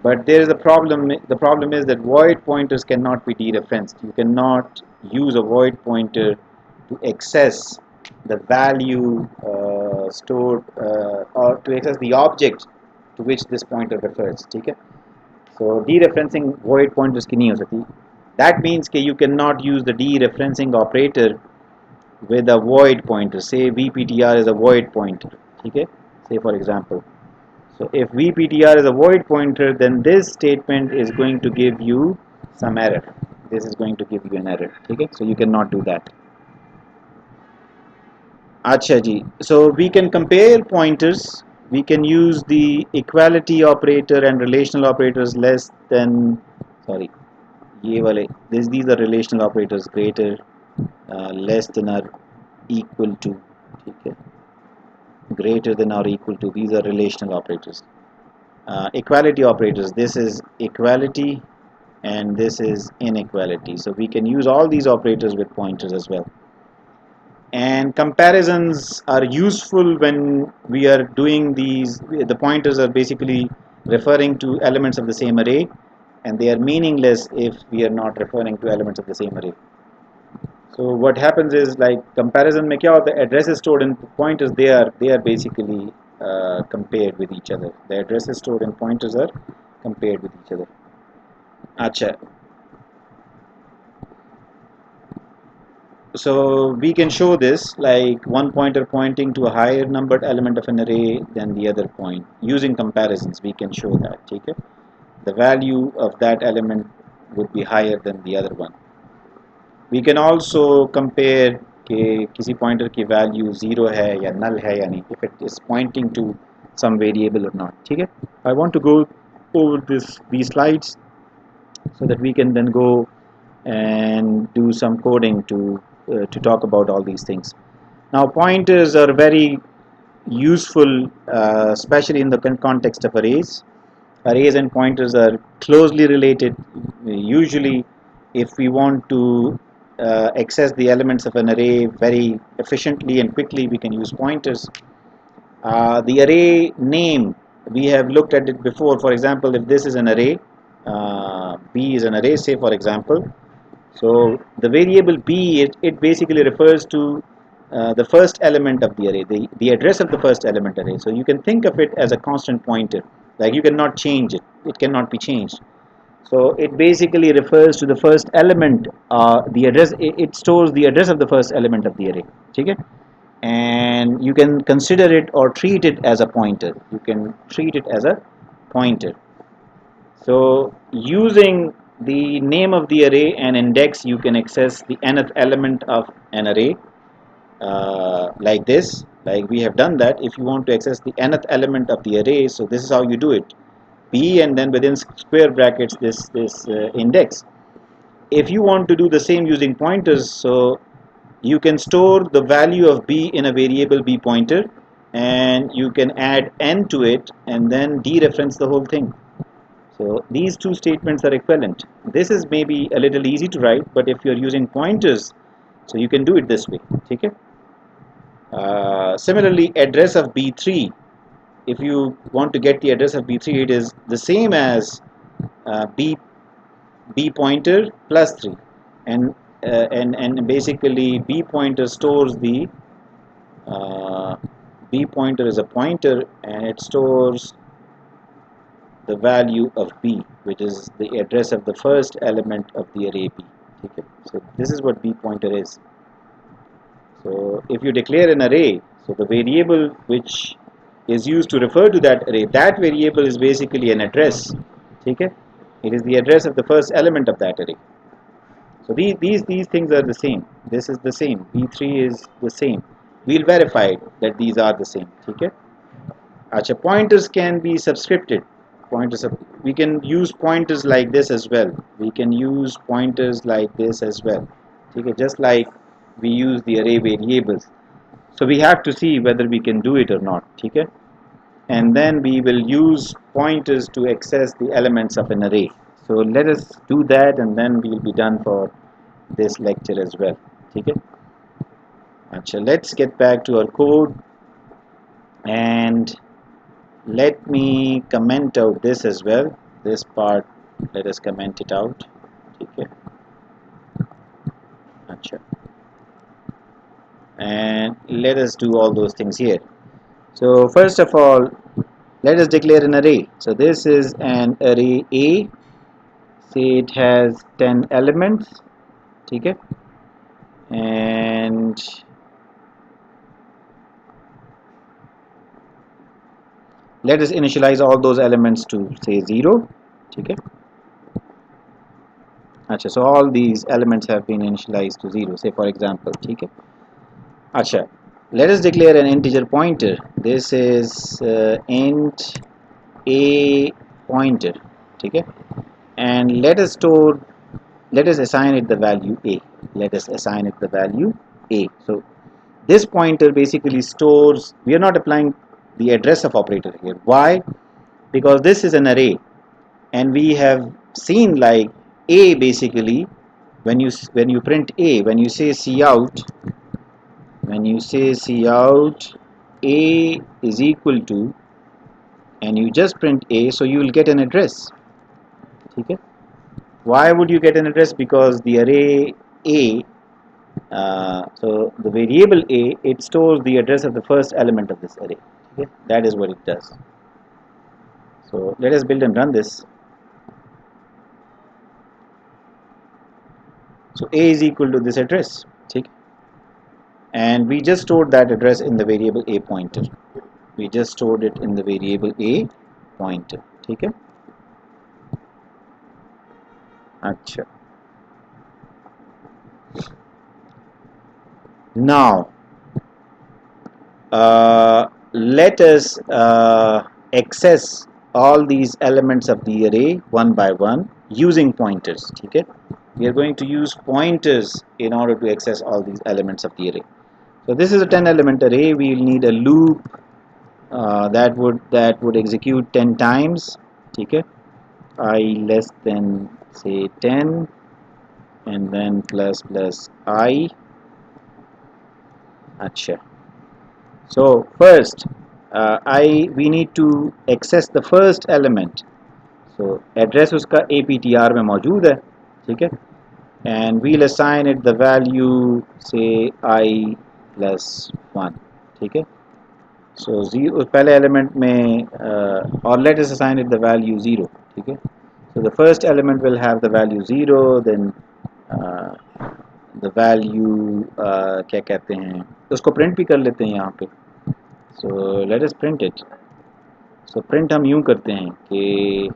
But there is a problem. The problem is that void pointers cannot be dereferenced. You cannot use a void pointer to access the value stored or to access the object to which this pointer refers, ठीक है. so dereferencing void pointers की नहीं हो सकती. that means कि you cannot use the dereferencing operator with a void pointer. say vptr is a void pointer, ठीक है, say for example. So if vptr is a void pointer, then this statement is going to give you some error. This is going to give you an error. Okay, so you cannot do that. Acha ji. So we can compare pointers. We can use the equality operator and relational operators less than, sorry, ये वाले, these are relational operators, greater, less than or equal to, ठीक है, greater than or equal to, these are relational operators. Equality operators, this is equality and this is inequality. So we can use all these operators with pointers as well. And comparisons are useful when we are doing these. The pointers are basically referring to elements of the same array, and they are meaningless if we are not referring to elements of the same array. So what happens is, like, comparison में क्या होता है, addresses stored in pointers, they are basically compared with each other. The addresses stored in pointers are compared with each other. अच्छा. So we can show this like one pointer pointing to a higher numbered element of an array than the other point. Using comparisons we can show that. Okay? The value of that element would be higher than the other one. We can also compare कि किसी pointer की value 0 है या null है या नहीं, if it is pointing to some variable or not. ठीक है? I want to go over these slides so that we can then go and do some coding to talk about all these things. Now pointers are very useful, especially in the context of arrays. Arrays and pointers are closely related. Usually, if we want to access the elements of an array very efficiently and quickly, we can use pointers. The array name, we have looked at it before. For example, if this is an array, B is an array, say for example, so the variable B, it basically refers to the first element of the array, the address of the first element array. So you can think of it as a constant pointer, like you cannot change it, it cannot be changed. So it basically refers to the first element, the address, it stores the address of the first element of the array. Okay? And you can consider it or treat it as a pointer. You can treat it as a pointer. So using the name of the array and index, you can access the nth element of an array like this, like we have done that. If you want to access the nth element of the array, so this is how you do it: b and then within square brackets this index. If you want to do the same using pointers, so you can store the value of b in a variable b pointer, and you can add n to it and then dereference the whole thing. So these two statements are equivalent. This is maybe a little easy to write, but if you're using pointers, so you can do it this way. Okay? Similarly, address of B3, if you want to get the address of B3, it is the same as B pointer plus 3, and basically B pointer stores the B pointer is a pointer, and it stores the value of B, which is the address of the first element of the array B. Okay? So this is what B pointer is. So if you declare an array, so the variable which is used to refer to that array, that variable is basically an address. Okay? It is the address of the first element of that array. So these things are the same. This is the same. B3 is the same. We'll verify that these are the same. Okay? Achha, pointers can be subscripted. We can use pointers like this as well. We can use pointers like this as well. Okay? Just like we use the array variables. So we have to see whether we can do it or not. Okay? And then we will use pointers to access the elements of an array. So let us do that, and then we will be done for this lecture as well. Okay? Achha, let's get back to our code, and let me comment out this as well. This part, let us comment it out. Okay? Achha. And let us do all those things here. So first of all, let us declare an array. So this is an array A. Say it has 10 elements. Okay? And let us initialize all those elements to say 0. ठीक है, अच्छा, so all these elements have been initialized to 0, say for example. ठीक है, अच्छा, let us declare an integer pointer. This is int a pointer. ठीक है, and let us assign it the value a. Let us assign it the value a. So this pointer basically stores, we are not applying the address of operator here. Why? Because this is an array, and we have seen like a basically, when you print a, when you say cout, a is equal to, and you just print a, so you will get an address. Okay, why would you get an address? Because the array a, so the variable a, it stores the address of the first element of this array. Okay, that is what it does. So let us build and run this. So a is equal to this address. Okay, and we just stored that address in the variable a pointer. We just stored it in the variable a pointer. ठीक है, अच्छा, now let us access all these elements of the array one by one using pointers. ठीक है, we are going to use pointers in order to access all these elements of the array. So this is a 10 element array. We will need a loop that would execute 10 times. ठीक है, I less than say 10, and then plus I. अच्छा, so first we need to access the first element. So address उसका APTR में मौजूद है. ठीक है, and we'll assign it the value say I plus 1. ठीक है, so zero पहले element में or let us assign it the value 0. ठीक है, so the first element will have the value 0, then the value क्या कहते हैं, उसको print भी कर लेते हैं यहाँ पे. So let us print it. So print हम यूँ करते हैं कि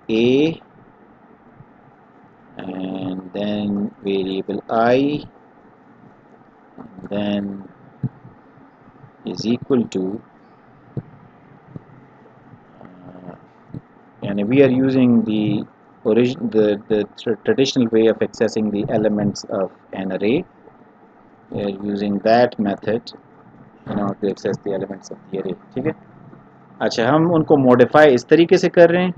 a and then variable I, and then is equal to, and we are using the traditional way of accessing the elements of an array. We are using that method in order to access the elements of the array. ठीक है, अच्छा, हम उनको modify इस तरीके से कर रहे हैं,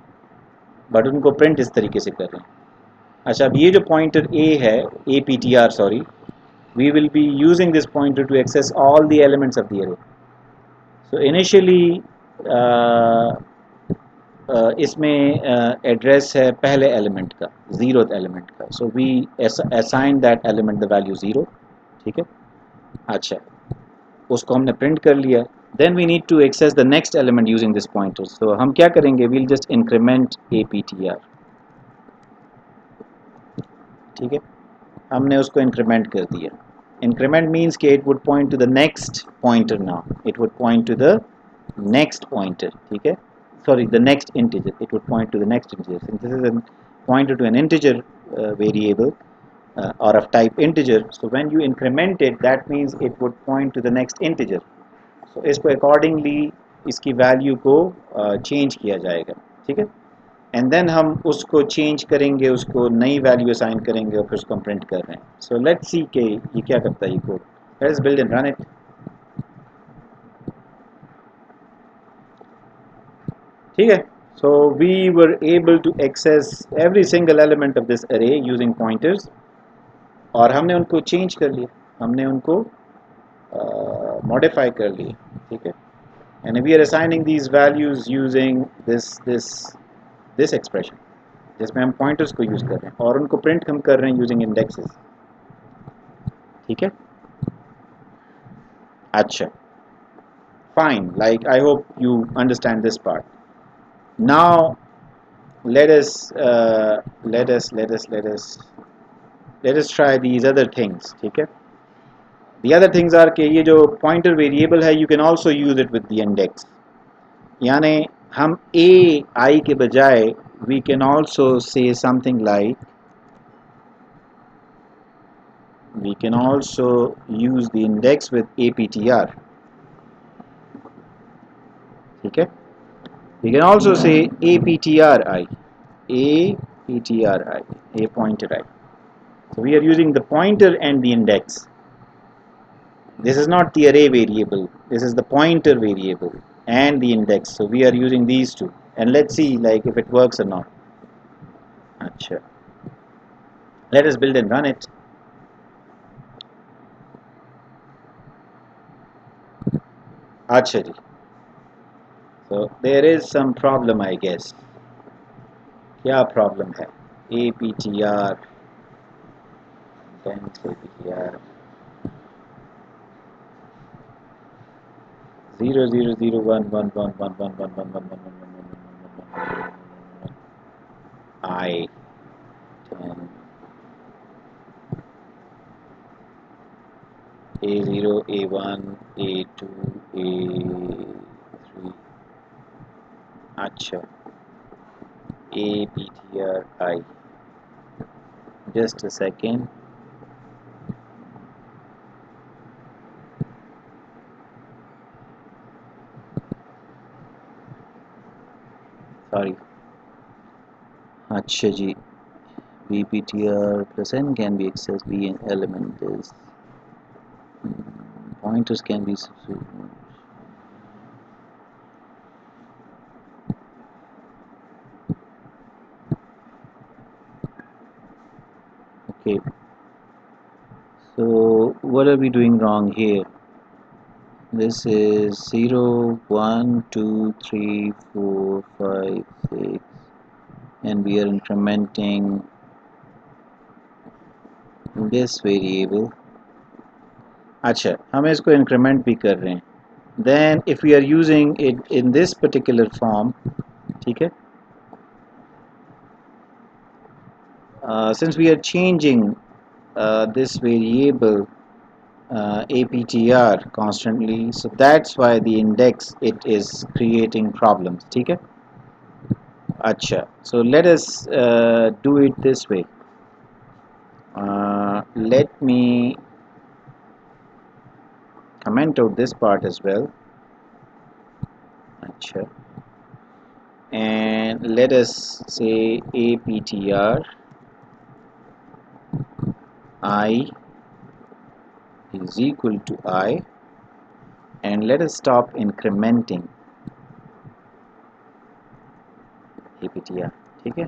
बट उनको print इस तरीके से कर रहे हैं. अच्छा, अब ये जो pointer a है, aptr sorry, we will be using this pointer to access all the elements of the array. So initially इसमें एड्रेस है पहले एलिमेंट का, 0th एलिमेंट का. So we assign that element the value 0. ठीक है, अच्छा, उसको हमने प्रिंट कर लिया. Then we need to access the next element using this pointer. So हम क्या करेंगे, वील जस्ट इंक्रीमेंट aptr. ठीक है, हमने उसको इंक्रीमेंट कर दिया. इंक्रीमेंट मीन्स कि it would point two the next pointer. Now it would point two the next pointer. ठीक है, sorry, the next integer. It would point to the next integer. Since this is a pointer to an integer variable or of type integer, so when you increment it, that means it would point to the next integer. So इसको accordingly इसकी value को change किया जाएगा. ठीक है, and then हम उसको change करेंगे, उसको नई value assign करेंगे और फिर उसको हम print कर रहे हैं. So let's see कि ये क्या करता है ये code. Let's build and run it. ठीक है, so we were able to access every single element of this array using pointers, और हमने उनको change कर लिया, हमने उनको modify कर लिए. ठीक है, and we are assigning these values using this expression जिसमें हम pointers को use कर रहे हैं, और उनको print हम कर रहे हैं using indexes. ठीक है, अच्छा, fine. Like I hope you understand this part. Now let us try these other things. ठीक है, the other things are कि ये जो pointer variable है, you can also use it with the index. यानी हम a I के बजाय we can also say something like we can also use the index with aptr. ठीक है, we can also say aptri, a pointer I. So we are using the pointer and the index. This is not the array variable, this is the pointer variable and the index. So we are using these two, and let's see like if it works or not. Achha. Let us build and run it. Achha ji. So there is some problem, I guess. क्या problem है? aptr then aptr 0 0 0 1 1 1 1 1 1 1 1 1 1 1 1 1 I 10 A0 A1 A2 A3. अच्छा, aptr I. Just a second. Sorry. अच्छा जी, bptr plus n can be accessed b an element is pointers can be substituted. Okay, so what are we doing wrong here? This is 0 1 2 3 4 5 6 and we are incrementing this variable. अच्छा, हम इसको increment भी कर रहे हैं. Then if we are using it in this particular form, ठीक है, since we are changing this variable aptr constantly, so that's why the index it is creating problems. ठीक है, अच्छा, so let us do it this way. Let me comment out this part as well. अच्छा, and let us say aptr I is equal to I, and let us stop incrementing aptr. ठीक है,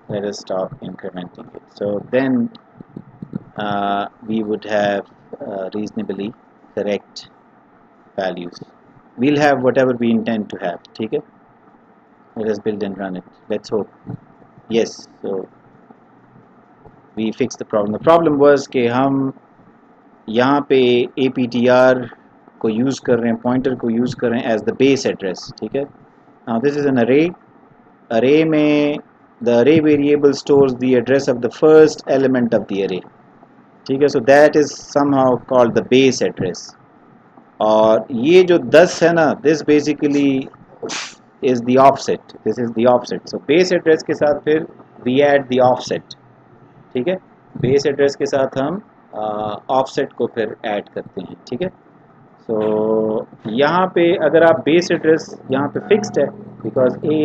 let us stop incrementing it. So then we would have reasonably correct values. We'll have whatever we intend to have. ठीक है, let us build and run it. Let's hope. Yes, so we fixed the problem. The problem was कि हम यहाँ पे aptr को use कर रहे हैं, पॉइंटर को यूज़ कर रहे हैं एज द बेस एड्रेस. ठीक है, now this is an array में the array variable stores the address of the first element of the array. ठीक है, so that is somehow called the base address. और ये जो 10 है ना, this basically is the offset. This is the offset. So base address के साथ फिर we add the offset. ठीक है, बेस एड्रेस के साथ हम ऑफसेट को फिर ऐड करते हैं. ठीक है, सो यहाँ पे अगर आप बेस एड्रेस यहाँ पे फिक्स्ड है because A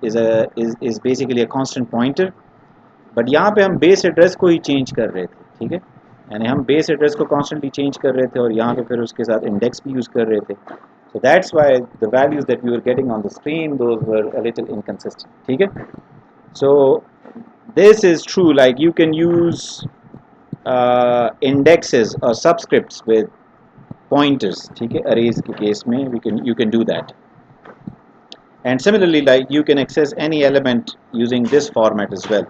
is basically a constant pointer, but यहाँ पे हम बेस एड्रेस को ही चेंज कर रहे थे. ठीक है, यानी हम बेस एड्रेस को कॉन्स्टेंटली चेंज कर रहे थे और यहाँ पे फिर उसके साथ इंडेक्स भी यूज़ कर रहे थे. So that's why the values that we were getting on the screen those were a little inconsistent. ठीक है, so this is true, like you can use indexes or subscripts with pointers. ठीक है, arrays के case में you can do that, and similarly like you can access any element using this format as well.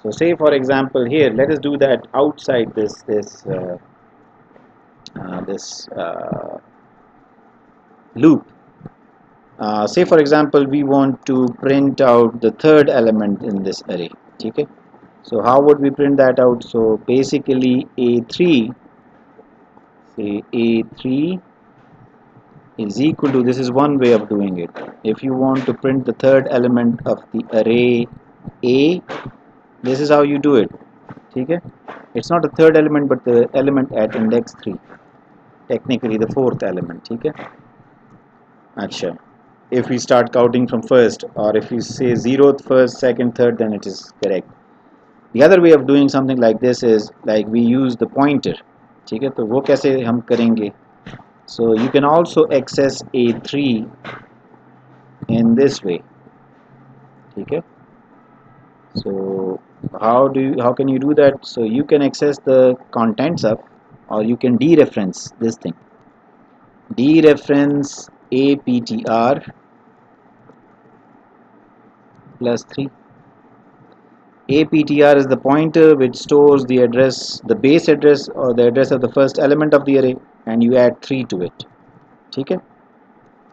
So say for example here, let us do that outside this loop. Say for example we want to print out the third element in this array. ठीक है, so how would we print that out? So basically a3, say a3 is equal to, this is one way of doing it. If you want to print the third element of the array A, this is how you do it. Okay? It's not the third element but the element at index 3, technically the fourth element. Okay? Acha. If we start counting from first, or if we say 0th, first, second, third, then it is correct. The other way of doing something like this is like we use the pointer. ठीक है, तो वो कैसे हम करेंगे? So you can also access A3 in this way. ठीक है? So how can you do that? So you can access the contents of, or you can dereference this thing. Dereference APTR plus 3. APTR is the pointer which stores the address, the base address or the address of the first element of the array, and you add 3 to it. Okay?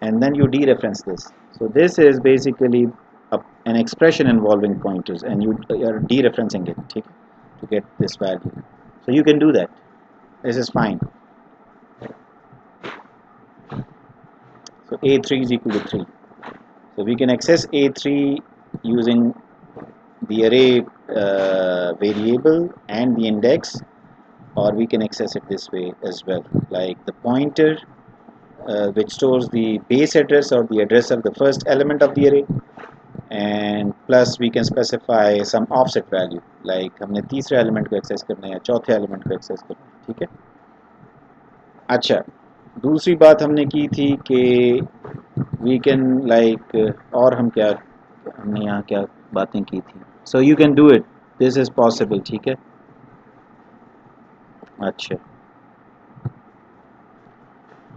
And then you dereference this. So this is basically an expression involving pointers, and you are dereferencing it, okay, to get this value. So you can do that. This is fine. So A3 is equal to 3. So we can access A3 using the array variable and the index, or we can access it this way as well, like the pointer which stores the base address or the address of the first element of the array, and plus we can specify some offset value, like हमने तीसरे element को access करना है या चौथे element को access करना है. ठीक है. अच्छा, दूसरी बात हमने की थी कि वी कैन लाइक, और हम क्या, हमने यहाँ क्या बातें की थी. So you can do it, this is possible. ठीक है. अच्छा,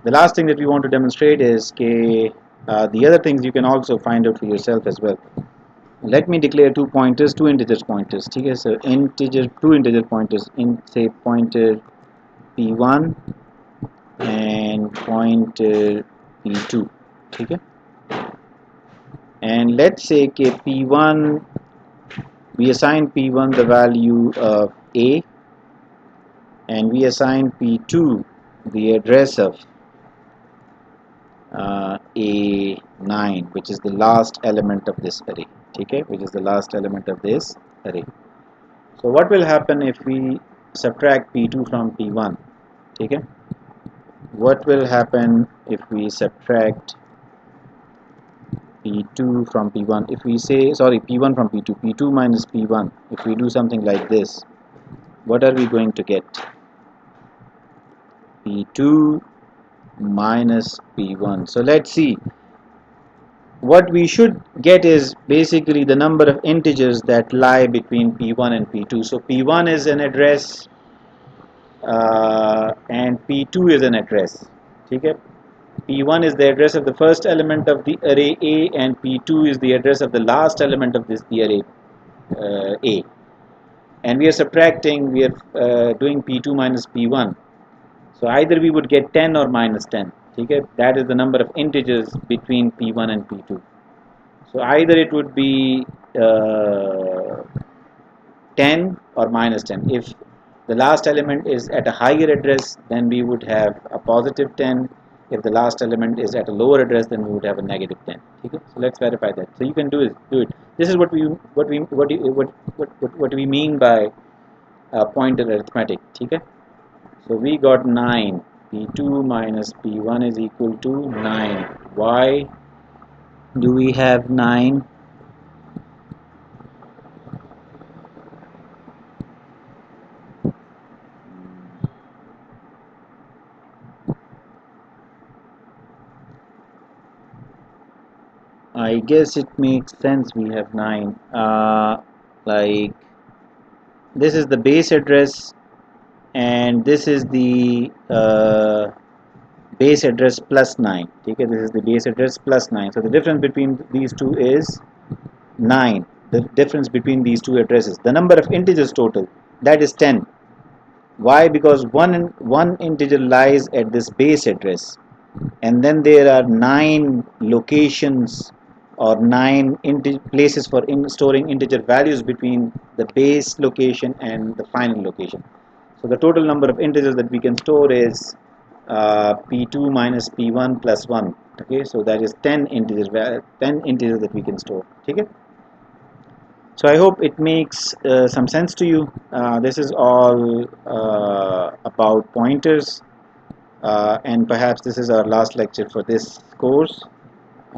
the last thing that we want to demonstrate is the other things you can also find out for yourself as well. Let me declare two pointers, two integer pointers. ठीक है. So two integer pointers, in say pointer p1 and pointer p2. ठीक है. And let's say कि p1, we assign p1 the value of a, and we assign p2 the address of A9, which is the last element of this array. Okay, which is the last element of this array. So what will happen if we subtract p2 from p1? Okay, what will happen if we subtract p2 from p1? If we say, sorry, p1 from p2, p2 minus p1, if we do something like this, what are we going to get? P2 minus p1. So let's see. What we should get is basically the number of integers that lie between p1 and p2. So p1 is an address and p2 is an address. Okay? p1 is the address of the first element of the array A, and p2 is the address of the last element of the array A. And we are subtracting, we are doing p2 minus p1. So either we would get 10 or minus 10. Okay? That is the number of integers between p1 and p2. So either it would be 10 or minus 10. If the last element is at a higher address, then we would have a positive 10. If the last element is at a lower address, then we would have a negative 10. Okay? So let's verify that. So you can do it. This is what we mean by pointer arithmetic. Okay? So we got 9. P2 minus P1 is equal to 9. Why do we have 9? I guess it makes sense we have 9. Like this is the base address and this is the base address plus 9. Okay, this is the base address plus 9. So the difference between these two is 9. The difference between these two addresses. The number of integers total, that is 10. Why? Because one integer lies at this base address, and then there are 9 locations or 9 places for storing integer values between the base location and the final location. So the total number of integers that we can store is p2 minus p1 plus 1. Okay, so that is 10 integers, 10 integers that we can store. Okay, so I hope it makes some sense to you. This is all about pointers, and perhaps this is our last lecture for this course.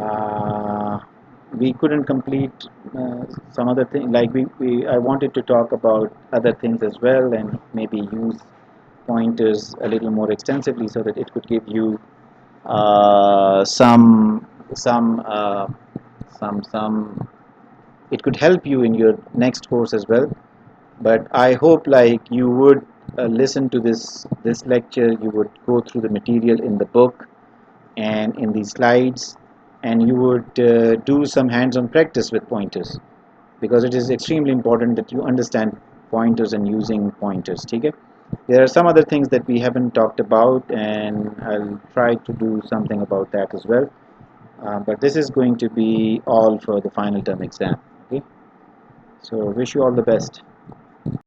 uh, we couldn't complete some other thing, like I wanted to talk about other things as well, and maybe use pointers a little more extensively so that it could give you some some it could help you in your next course as well. But I hope like you would listen to this lecture, you would go through the material in the book and in these slides, and you would do some hands-on practice with pointers, because it is extremely important that you understand pointers and using pointers. Okay, there are some other things that we haven't talked about, and I'll try to do something about that as well, but this is going to be all for the final term exam. Okay, so wish you all the best.